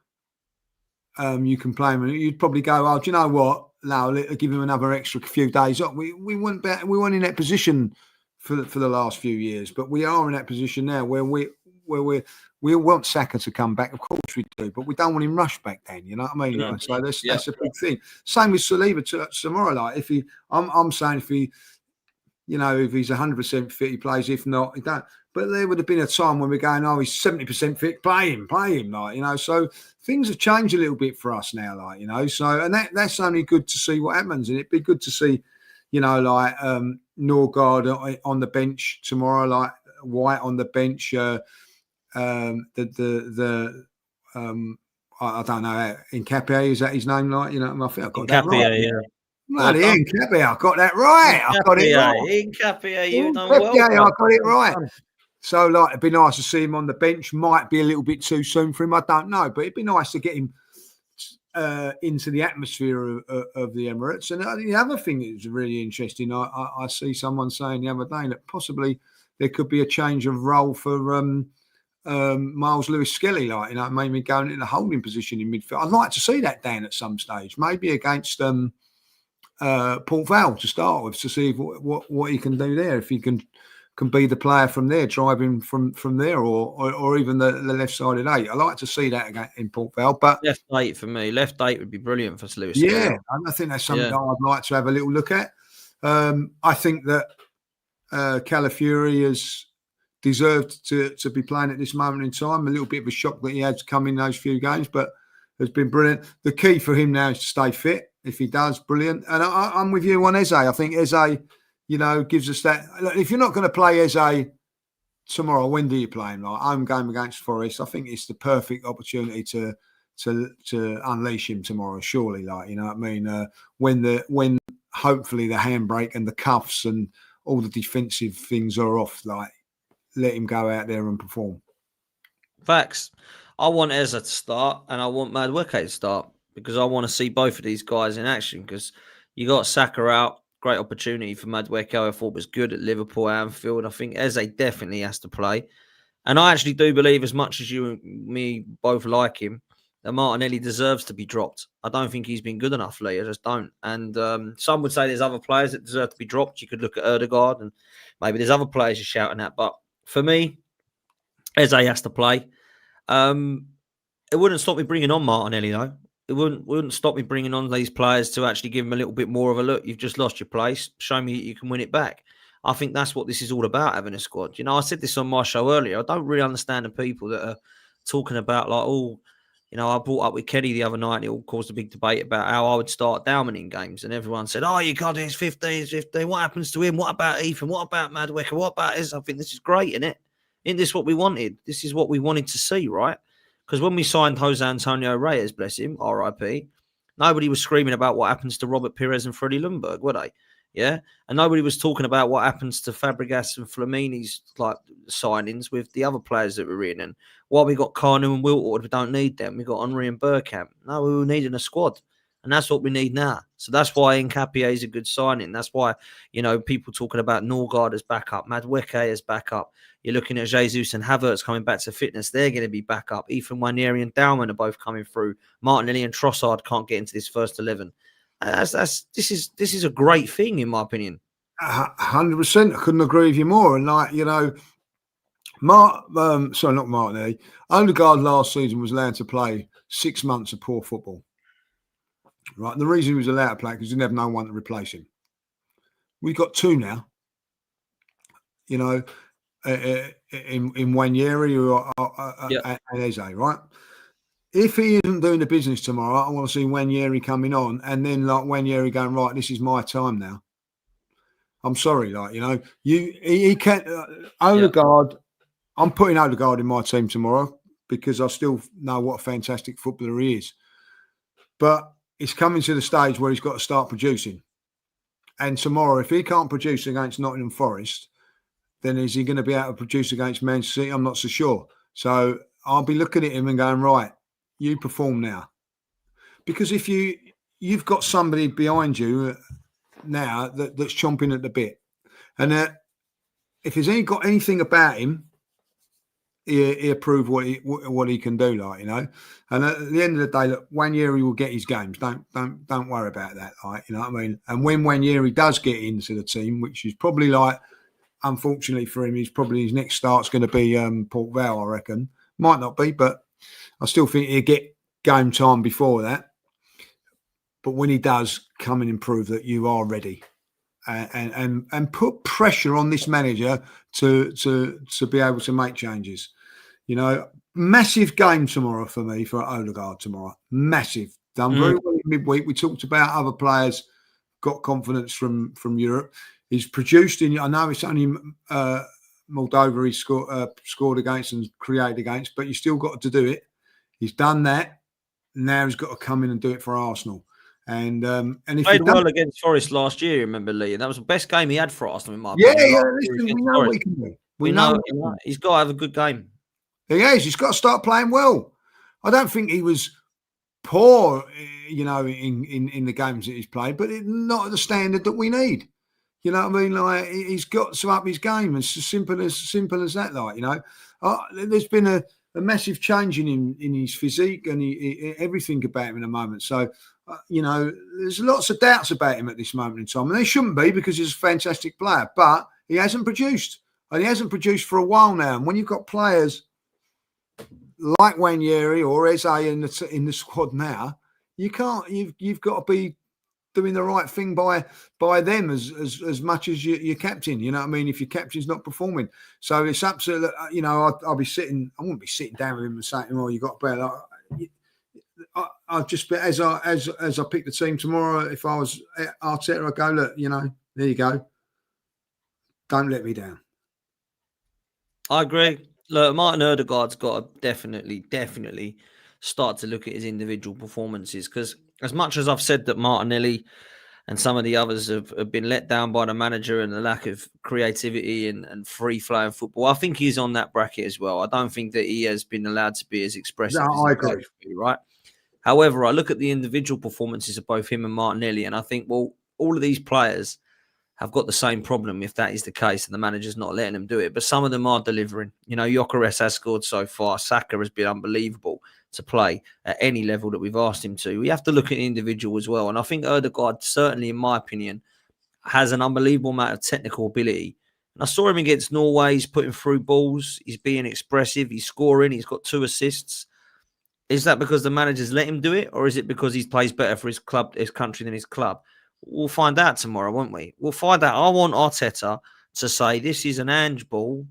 you can play him. You'd probably go, oh, do you know what? No, give him another extra few days off. We weren't in that position for the last few years, but we are in that position now where we want Saka to come back. Of course we do, but we don't want him rushed back then. You know what I mean? Yeah. So that's a big thing. Same with Saliba tomorrow. I'm saying if he, if he's 100% fit, he plays. If not, he don't. But there would have been a time when we're going, oh, he's 70% fit, play him. So things have changed a little bit for us now, So, and that's only good to see what happens. And it'd be good to see, Norgard on the bench tomorrow, White on the bench. I don't know, Nkapie, is that his name? I think I got that right. Yeah. Bloody Nkapie, I got that right. I got it right. Nkapie, you've done well. I got it right. So, it'd be nice to see him on the bench. Might be a little bit too soon for him. I don't know, but it'd be nice to get him into the atmosphere of the Emirates. And the other thing that's really interesting, I see someone saying the other day that possibly there could be a change of role for Miles Lewis-Skelly, maybe going in a holding position in midfield. I'd like to see that, Dan, at some stage, maybe against Port Vale to start with, to see what he can do there, if he can be the player from there, driving from there, or even the left-sided 8. I like to see that again in Port Vale. But left 8 for me. Left 8 would be brilliant for Lewis. Yeah, I think that's something that I'd like to have a little look at. I think that Calafiori has deserved to be playing at this moment in time. A little bit of a shock that he had to come in those few games, but has been brilliant. The key for him now is to stay fit. If he does, brilliant. And I'm with you on Eze. I think Eze, gives us that. If you're not going to play Eze tomorrow, when do you play him? I'm going against Forest. I think it's the perfect opportunity to unleash him tomorrow. Surely, when hopefully the handbrake and the cuffs and all the defensive things are off, let him go out there and perform. Facts. I want Eze to start, and I want Madueke to start, because I want to see both of these guys in action, because you got Saka out. great opportunity for Madueke. I thought was good at Liverpool, Anfield. I think Eze definitely has to play. And I actually do believe, as much as you and me both like him, that Martinelli deserves to be dropped. I don't think he's been good enough, Lee. I just don't. And some would say there's other players that deserve to be dropped. You could look at Erdegaard, and maybe there's other players you're shouting at. But for me, Eze has to play. It wouldn't stop me bringing on Martinelli, though. It wouldn't stop me bringing on these players to actually give them a little bit more of a look. You've just lost your place. Show me you can win it back. I think that's what this is all about, having a squad. You know, I said this on my show earlier. I don't really understand the people that are talking about, like, oh, you know, I brought up with Kenny the other night and it all caused a big debate about how I would start Dalman in games. And everyone said, oh, you can't do his 15, 15. What happens to him? What about Ethan? What about Madueke? What about his? I think this is great, isn't it? Isn't this what we wanted? This is what we wanted to see, right? Because when we signed Jose Antonio Reyes, bless him, RIP, nobody was screaming about what happens to Robert Pires and Freddie Ljungberg, were they? Yeah. And nobody was talking about what happens to Fabregas and Flamini's like signings with the other players that were in. And while we got Kanu and Wiltord, we don't need them. We got Henry and Bergkamp. No, we were needing a squad. And that's what we need now. So that's why Nkapie is a good signing. That's why, you know, people talking about Norgard as backup, Madueke as backup. You're looking at Jesus and Havertz coming back to fitness. They're going to be back up. Ethan Nwaneri and Dalman are both coming through. Martinelli and Trossard can't get into this first 11. This is a great thing, in my opinion. 100%. I couldn't agree with you more. And like, you know, not Martinelli. Odegaard last season was allowed to play 6 months of poor football. Right. And the reason he was allowed to play because he never no one to replace him. We've got 2 now. You know, in Nwaneri and Eze, right? If he isn't doing the business tomorrow, I want to see Nwaneri coming on and then like Nwaneri going, right, this is my time now. I'm sorry, like, you know, he can't Odegaard. Yeah. I'm putting Odegaard in my team tomorrow because I still know what a fantastic footballer he is. But it's coming to the stage where he's got to start producing. And tomorrow, if he can't produce against Nottingham Forest, then is he going to be able to produce against Manchester City? I'm not so sure. So I'll be looking at him and going, right, you perform now. Because if you've got somebody behind you now that's chomping at the bit. And if he's got anything about him, he'll prove what he can do, like, you know. And at the end of the day, look, Nwaneri will get his games. Don't worry about that, like, you know what I mean. And when Nwaneri does get into the team, which is probably like, unfortunately for him, his next start's going to be Port Vale, I reckon. Might not be, but I still think he'll get game time before that. But when he does, come and improve that you are ready. And put pressure on this manager to be able to make changes. You know, massive game tomorrow for me, for Odegaard tomorroor. Massive. Done very well in midweek. We talked about other players got confidence from Europe. He's produced in, I know it's only Moldova he scored against and created against, but you still got to do it. He's done that. Now he's got to come in and do it for Arsenal. And if played well against Forest last year, remember, Lee? And that was the best game he had for Arsenal, in my opinion. Listen, we know what he can do. We know he's got to have a good game. He is. He's got to start playing well. I don't think he was poor, you know, in the games that he's played, but not at the standard that we need. You know what I mean? Like, he's got to up his game. It's as simple as that. Like, you know, there's been a massive change in his physique and everything about him in a moment. So, you know, there's lots of doubts about him at this moment in time, and there shouldn't be because he's a fantastic player. But he hasn't produced, and he hasn't produced for a while now. And when you've got players like Nwaneri or Eze in the squad now, you can't. You've got to be doing the right thing by them as much as your captain. You know what I mean? If your captain's not performing, so it's absolutely. You know, I'll be sitting. I wouldn't be sitting down with him and saying, "Oh, you got to play." Like, I'll just be as I pick the team tomorrow. If I was Arteta, I'd go, look, you know, there you go. Don't let me down. I agree. Look, Martin Odegaard's got to definitely start to look at his individual performances, because as much as I've said that Martinelli and some of the others have been let down by the manager and the lack of creativity and free-flowing football, I think he's on that bracket as well. I don't think that he has been allowed to be as expressive as I agree. Right? However, I look at the individual performances of both him and Martinelli, and I think, well, all of these players have got the same problem if that is the case and the manager's not letting them do it. But some of them are delivering. Gyökeres has scored so far. Saka has been unbelievable to play at any level that we've asked him to. We have to look at the individual as well. And I think Ødegaard, certainly in my opinion, has an unbelievable amount of technical ability. And I saw him against Norway. He's putting through balls. He's being expressive. He's scoring. He's got 2 assists. Is that because the managers let him do it, or is it because he plays better for his club, his country, than his club? We'll find out tomorrow, won't we? We'll find out. I want Arteta to say, this is an Ange ball.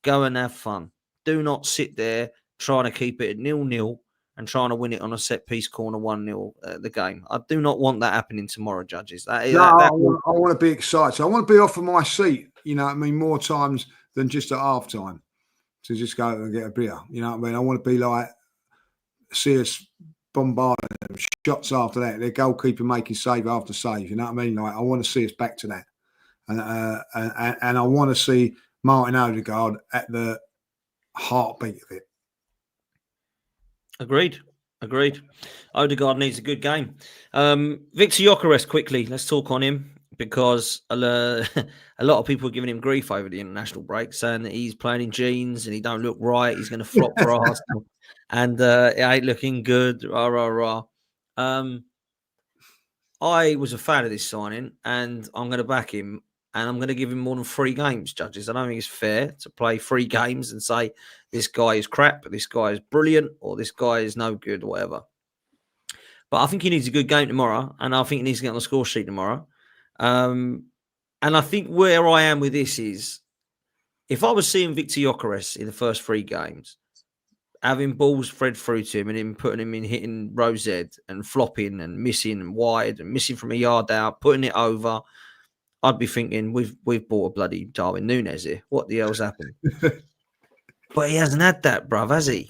Go and have fun. Do not sit there trying to keep it at 0-0 and trying to win it on a set-piece corner 1-0 the game. I do not want that happening tomorrow, judges. I want to be excited. I want to be off of my seat, more times than just at half-time to just go and get a beer. I want to be like, see us bombarding them, shots after that, their goalkeeper making save after save. I want to see us back to that. And I want to see Martin Ødegaard at the heartbeat of it. Agreed. Ødegaard needs a good game. Victor Gyökeres, quickly, let's talk on him, because a lot of people are giving him grief over the international break, saying that he's playing in jeans and he don't look right. He's going to flop for Arsenal. And it ain't looking good. I was a fan of this signing, and I'm going to back him, and I'm going to give him more than 3 games, judges. I don't think it's fair to play 3 games and say this guy is crap, this guy is brilliant, or this guy is no good, or whatever. But I think he needs a good game tomorrow, and I think he needs to get on the score sheet tomorrow. And I think where I am with this is, if I was seeing Victor Gyökeres in the first 3 games, having balls fed through to him and him putting him in, hitting row Z and flopping and missing and wide and missing from a yard out, putting it over, I'd be thinking, we've bought a bloody Darwin Núñez here. What the hell's happened? But he hasn't had that, bruv, has he?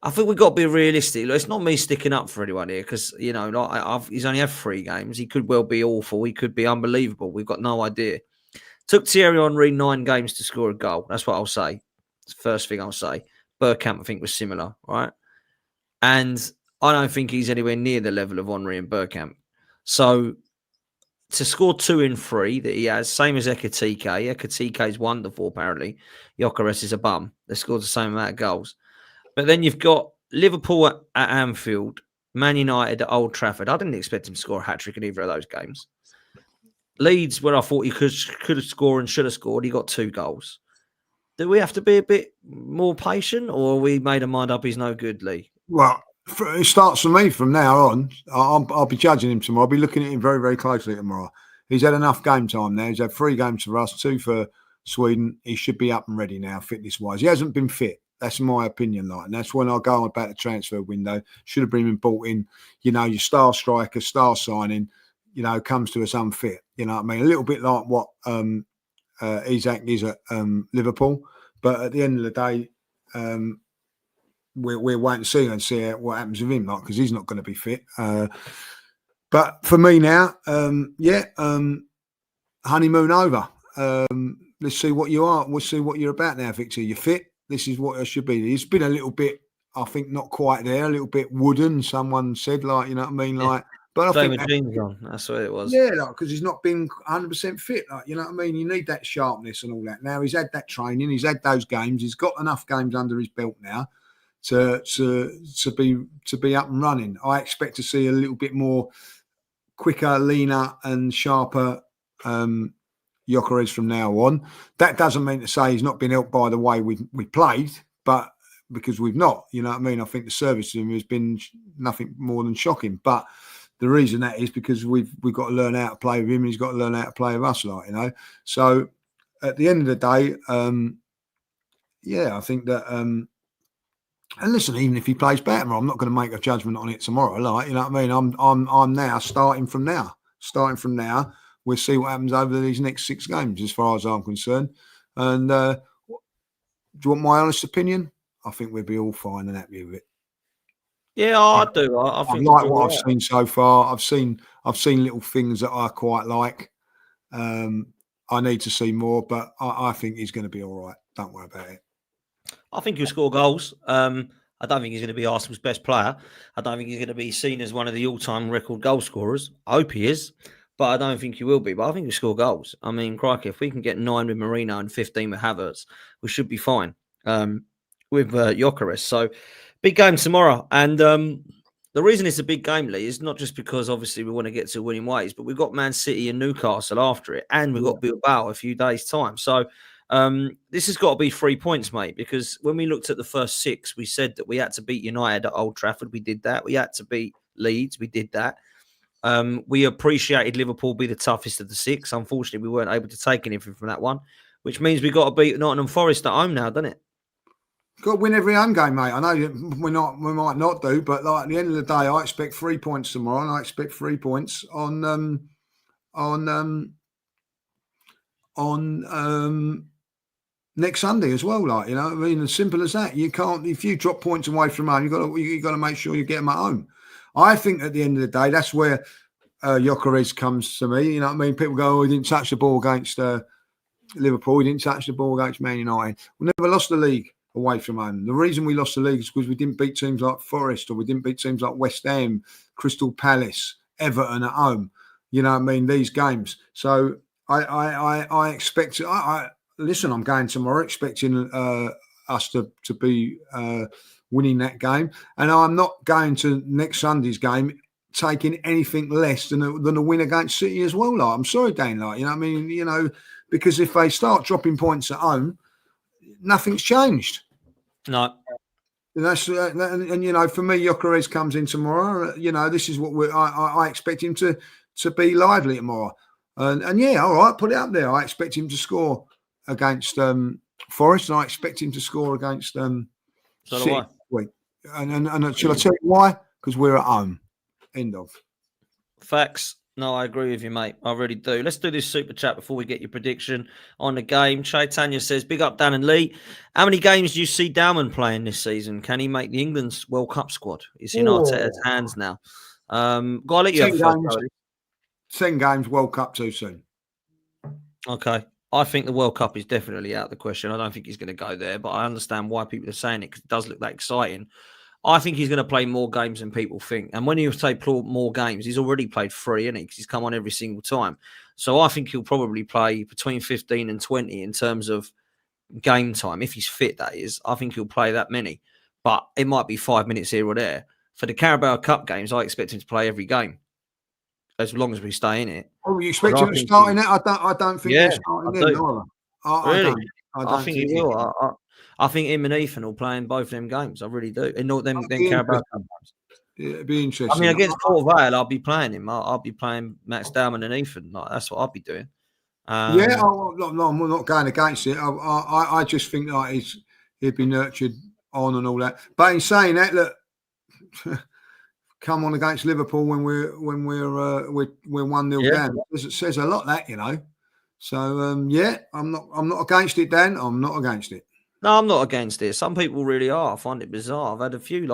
I think we've got to be realistic. Look, it's not me sticking up for anyone here, because, he's only had 3 games. He could well be awful. He could be unbelievable. We've got no idea. Took Thierry Henry 9 games to score a goal. That's what I'll say. It's the first thing I'll say. Bergkamp, I think, was similar, right? And I don't think he's anywhere near the level of Henry and Bergkamp. So to score 2 in 3 that he has, same as Ekitike. Ekitike is wonderful, apparently. Gyökeres is a bum. They scored the same amount of goals. But then you've got Liverpool at Anfield, Man United at Old Trafford. I didn't expect him to score a hat-trick in either of those games. Leeds, where I thought he could have scored and should have scored, he got 2 goals. Do we have to be a bit more patient, or we made a mind up he's no good, Lee? Well, it starts for me from now on. I'll be judging him tomorrow. I'll be looking at him very, very closely tomorrow. He's had enough game time now. He's had 3 games for us, 2 for Sweden. He should be up and ready now, fitness-wise. He hasn't been fit. That's my opinion, and that's when I go on about the transfer window. Should have been bought in. Your star striker, star signing, comes to us unfit. You know what I mean? A little bit like what Isak is at Liverpool. But at the end of the day, we're waiting to see what happens with him, because he's not going to be fit. But for me now, honeymoon over. Let's see what you are. We'll see what you're about now, Victor. You're fit. This is what it should be. It's been a little bit, I think, not quite there. A little bit wooden. Someone said, you know what I mean, But I think jeans on. That's what it was. Yeah, because he's not been 100% fit. You know what I mean? You need that sharpness and all that. Now he's had that training. He's had those games. He's got enough games under his belt now to be up and running. I expect to see a little bit more quicker, leaner, and sharper Gyökeres from now on. That doesn't mean to say he's not been helped by the way we played, but because we've not. You know what I mean? I think the service to him has been nothing more than shocking, but. The reason that is because we've got to learn how to play with him, and he's got to learn how to play with us, So at the end of the day, I think that. And listen, even if he plays better, I'm not going to make a judgment on it tomorrow. You know what I mean? I'm now starting from now. We'll see what happens over these next 6 games, as far as I'm concerned. And do you want my honest opinion? I think we'll be all fine and happy with it. Yeah, I do. I think like what I've seen so far. I've seen little things that I quite like. I need to see more, but I think he's going to be all right. Don't worry about it. I think he'll score goals. I don't think he's going to be Arsenal's best player. I don't think he's going to be seen as one of the all-time record goal scorers. I hope he is, but I don't think he will be. But I think he'll score goals. I mean, crikey, if we can get 9 with Marino and 15 with Havertz, we should be fine with Gyökeres. So, big game tomorrow. And the reason it's a big game, Lee, is not just because obviously we want to get to winning ways, but we've got Man City and Newcastle after it, and we've got Bilbao a few days' time. So this has got to be 3 points, mate, because when we looked at the first 6, we said that we had to beat United at Old Trafford. We did that. We had to beat Leeds. We did that. We appreciated Liverpool be the toughest of the 6. Unfortunately, we weren't able to take anything from that one, which means we've got to beat Nottingham Forest at home now, doesn't it? Got to win every home game, mate. I know we might not do, but like at the end of the day, I expect 3 points tomorrow, and I expect 3 points on next Sunday as well. Like, you know, I mean, as simple as that. You can't, if you drop points away from home, you got to make sure you get them at home. I think at the end of the day, that's where Gyökeres comes to me. You know what I mean? People go, "Oh, he didn't touch the ball against Liverpool. He didn't touch the ball against Man United. We never lost the league away from home. The reason we lost the league is because we didn't beat teams like Forest, or we didn't beat teams like West Ham, Crystal Palace, Everton at home. You know what I mean? These games. So I expect. Listen, I'm going tomorrow expecting us to be winning that game, and I'm not going to next Sunday's game taking anything less than a win against City as well. Like, I'm sorry, Dan. Like, you know what I mean? You know, because if they start dropping points at home, nothing's changed. No. And that's and you know, for me, Gyökeres comes in tomorrow. You know, this is what I expect him to be lively tomorrow. And yeah, all right, put it up there. I expect him to score against Forest, and I expect him to score against City. And shall I tell you why? Because we're at home. End of. Facts. No, I agree with you, mate. I really do. Let's do this super chat before we get your prediction on the game. Chaitanya says, big up Dan and Lee. How many games do you see Dalman playing this season? Can he make the England's World Cup squad? It's in Arteta's hands now. Gotta let you have first. 10 games, World Cup too soon. Okay. I think the World Cup is definitely out of the question. I don't think he's going to go there, but I understand why people are saying it because it does look that exciting. I think he's going to play more games than people think. And when you say more games, he's already played 3, hasn't he? Because he's come on every single time. So I think he'll probably play between 15 and 20 in terms of game time. If he's fit, that is. I think he'll play that many. But it might be 5 minutes here or there. For the Carabao Cup games, I expect him to play every game. As long as we stay in it. Oh, you expect him to start in it? I don't think he's starting in either. Really? I think he will. I think him and Ethan will play in both of them games. I really do. And not them Carabao Cup games. Yeah, it'd be interesting. I mean, against Port Vale, I'll be playing him. I'll be playing Max Dalman and Ethan. Like, that's what I'll be doing. No, I'm not going against it. I just think that he'd be nurtured on and all that. But in saying that, look, come on against Liverpool when we're 1-0 down. It says a lot, that, you know. So yeah, I'm not against it, Dan. I'm not against it. No, I'm not against it. Some people really are. I find it bizarre. I've had a few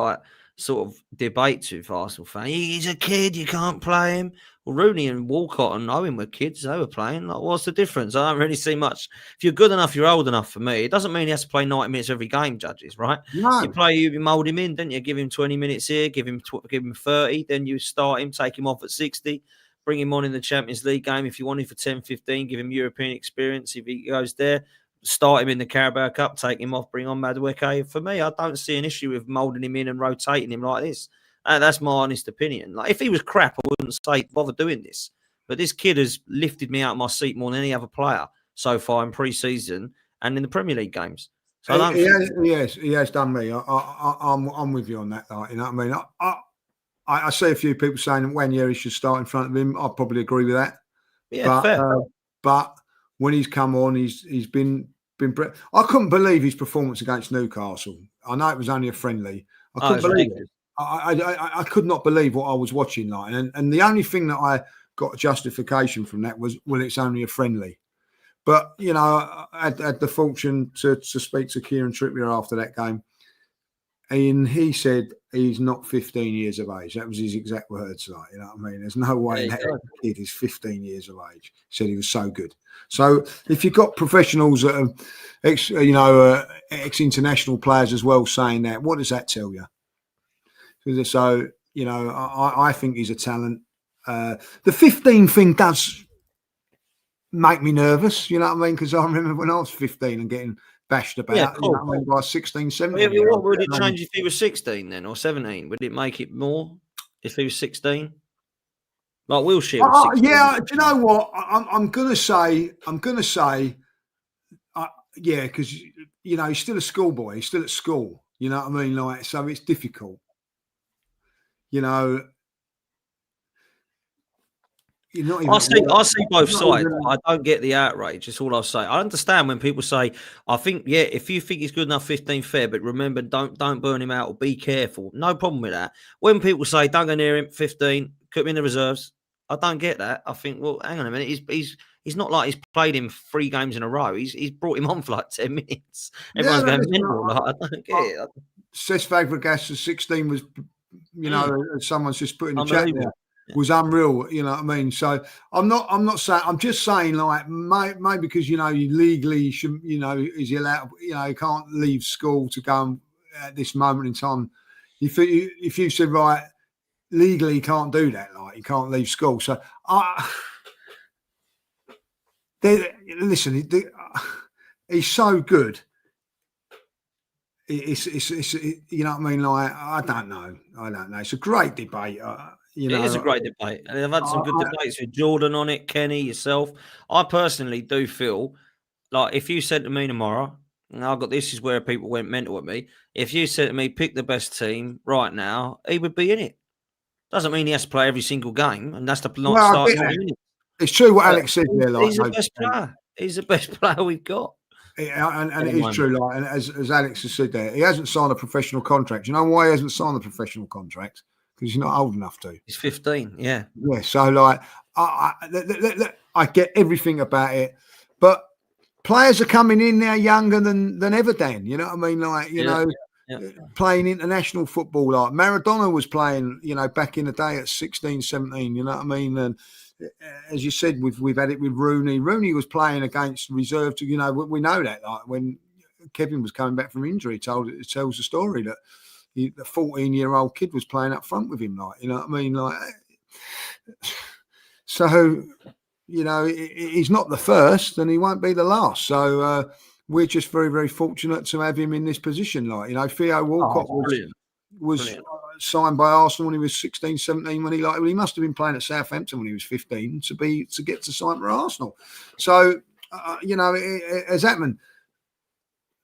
sort of debates with Arsenal fans. He's a kid, you can't play him. Well, Rooney and Walcott and Owen were kids, they were playing. Like, what's the difference? I don't really see much. If you're good enough, you're old enough for me. It doesn't mean he has to play 90 minutes every game, judges, right? No. You mould him in, don't you? Give him 20 minutes here, give him 30, then you start him, take him off at 60, bring him on in the Champions League game if you want him for 10, 15, give him European experience if he goes there. Start him in the Carabao Cup, take him off, bring on Madueke. For me, I don't see an issue with moulding him in and rotating him like this. That's my honest opinion. Like, if he was crap, I wouldn't say bother doing this. But this kid has lifted me out of my seat more than any other player so far in pre-season and in the Premier League games. So he has done me. I'm with you on that. You know what I mean? I see a few people saying when he should start in front of him. I probably agree with that. Yeah, fair. But when he's come on, he's been. I couldn't believe his performance against Newcastle. I know it was only a friendly. I couldn't believe it. I could not believe what I was watching. And the only thing that I got justification from that was, well, it's only a friendly. But, you know, I had the fortune to speak to Kieran Trippier after that game. And he said he's not 15 years of age. That was his exact words. You know what I mean? There's no way that kid is 15 years of age. He said he was so good. So if you've got professionals that are, ex-international players as well saying that, what does that tell you? So, you know, I think he's a talent. The 15 thing does make me nervous, you know what I mean? Because I remember when I was 15 and getting bashed about, Yeah, you know cool. what I mean, by 16, 17 Yeah, year what old. would it change if he was 16 then, or 17? Would it make it more if he was 16? Like Wilshere was 16. Yeah, do you know what? I'm gonna say, yeah, because you know he's still a schoolboy, he's still at school. You know what I mean? Like, so it's difficult. You know, you're not even. I see both Not sides. even, I don't get the outrage. It's all I say. I understand when people say, "I think, yeah, if you think he's good enough, 15 fair, but remember, don't burn him out or be careful." No problem with that. When people say, "Don't go near him, 15, put him in the reserves," I don't get that. I think, well, hang on a minute. He's not like he's played him 3 games in a row. He's brought him on for like 10 minutes. yeah, Everyone's going listen, mental. Like, I don't get it. Cesc Fabregas at 16 was, you know, as someone's just put in the chat there, Unbelievable. was unreal. You know what I mean? So I'm not saying. I'm just saying, like, maybe because you know you legally should, you know, is he allowed? You know, he can't leave school to go and, at this moment in time. If you said right, legally he can't do that, like he can't leave school. So listen, he's so good. It's you know what I mean? Like, I don't know. It's a great debate. You It know, is a great debate. And I've had some good debates with Jordan on it, Kenny, yourself. I personally do feel like if you said to me tomorrow, and I got this is where people went mental at me. If you said to me, pick the best team right now, he would be in it. Doesn't mean he has to play every single game, and that's to not well, I start get 90 that. minutes. It's true what But Alex said there. Like, he's the best player. He's the best player we've got. And it is true. Like, and as Alex has said there, he hasn't signed a professional contract. You know why he hasn't signed a professional contract? Because he's not old enough to. He's 15. Yeah. Yeah. So, like, I get everything about it, but players are coming in now younger than ever. Dan, you know what I mean? Like, you know. Yeah. Playing international football, like Maradona was playing, you know, back in the day at 16, 17, you know what I mean? And as you said, we've had it with Rooney. Rooney was playing against reserve to, you know, we know that, like when Kevin was coming back from injury, it tells the story that the 14-year-old kid was playing up front with him, like, you know what I mean? Like, so, you know, he's not the first and he won't be the last. So, we're just very, very fortunate to have him in this position. Like, you know, Theo Walcott was signed by Arsenal when he was 16, 17, when he must have been playing at Southampton when he was 15 to get to sign for Arsenal. So, you know, it has happened.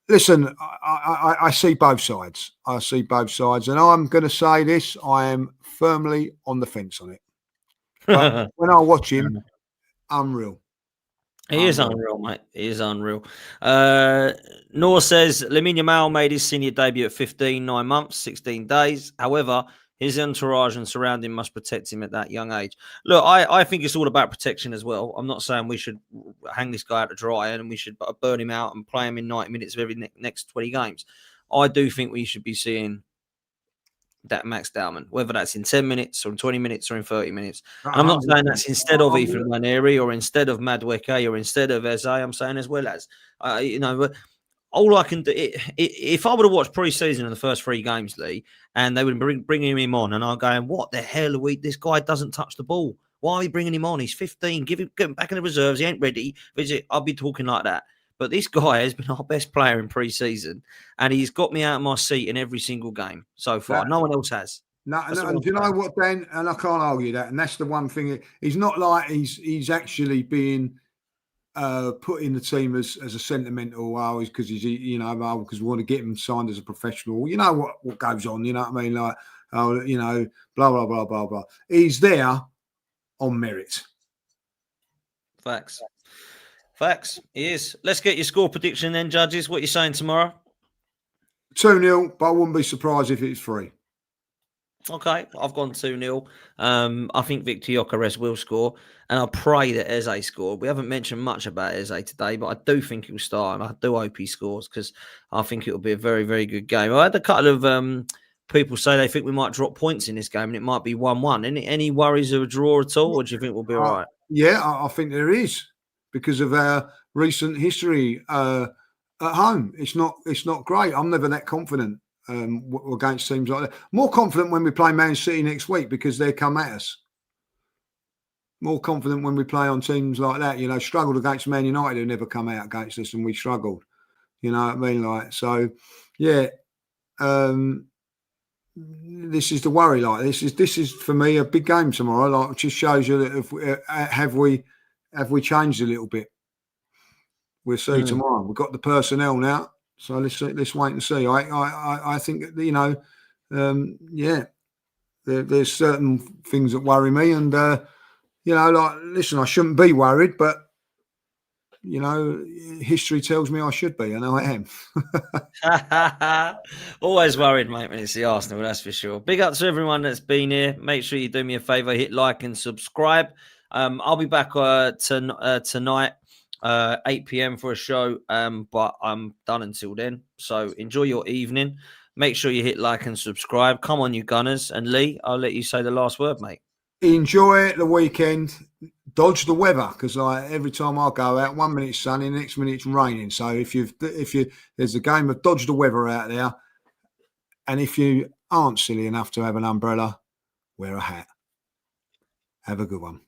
Listen, I see both sides. And I'm going to say this, I am firmly on the fence on it. But when I watch him, unreal. He is unreal, mate. He is unreal. Noor says Lamine Yamal made his senior debut at 15, 9 months, 16 days. However, his entourage and surrounding must protect him at that young age. Look, I think it's all about protection as well. I'm not saying we should hang this guy out to dry and we should burn him out and play him in 90 minutes of every next 20 games. I do think we should be seeing that Max Dowman, whether that's in 10 minutes or in 20 minutes or in 30 minutes. And I'm not saying that's instead of Ethan Nwaneri or instead of Madueke or instead of Eze. I'm saying as well as, you know, but all I can do, if I would have watched pre-season in the first 3 games, Lee, and they would bringing him on, and I'm going, what the hell are we? This guy doesn't touch the ball. Why are we bringing him on? He's 15. Get him back in the reserves. He ain't ready. I'll be talking like that. But this guy has been our best player in pre-season, and he's got me out of my seat in every single game so far. No one else has. No, and do you know what, Dan? And I can't argue that. And that's the one thing. He's not like he's actually being put in the team as a sentimental, because he's, you know, because we want to get him signed as a professional. You know what goes on. You know what I mean? Like, you know, blah blah blah blah blah. He's there on merit. Facts. He is. Let's get your score prediction then, judges. What are you saying tomorrow? 2-0, but I wouldn't be surprised if it's 3. Okay, I've gone 2-0. I think Victor Gyökeres will score, and I pray that Eze score. We haven't mentioned much about Eze today, but I do think he'll start, and I do hope he scores because I think it will be a very, very good game. I had a couple of people say they think we might drop points in this game, and it might be 1-1. Any worries of a draw at all, or do you think we'll be all right? Yeah, I think there is, because of our recent history at home. It's not great. I'm never that confident against teams like that. More confident when we play Man City next week because they come at us. more confident when we play on teams like that. You know, struggled against Man United, who never come out against us, and we struggled. You know what I mean? Like, so, yeah. This is the worry. Like, this is for me a big game tomorrow. Like, it just shows you that if have we changed a little bit. We'll see tomorrow. We've got the personnel now, so let's wait and see. I think that, you know, yeah, there's certain things that worry me, and you know, like, listen, I shouldn't be worried, but you know, history tells me I should be, and I am. Always worried, mate, when it's the Arsenal, that's for sure. Big up to everyone that's been here. Make sure you do me a favour, hit like and subscribe. I'll be back tonight, 8 p.m. for a show, but I'm done until then. So enjoy your evening. Make sure you hit like and subscribe. Come on, you Gunners. And Lee, I'll let you say the last word, mate. Enjoy the weekend. Dodge the weather, because like every time I go out, 1 minute it's sunny, next minute it's raining. So if there's a game of dodge the weather out there, and if you aren't silly enough to have an umbrella, wear a hat. Have a good one.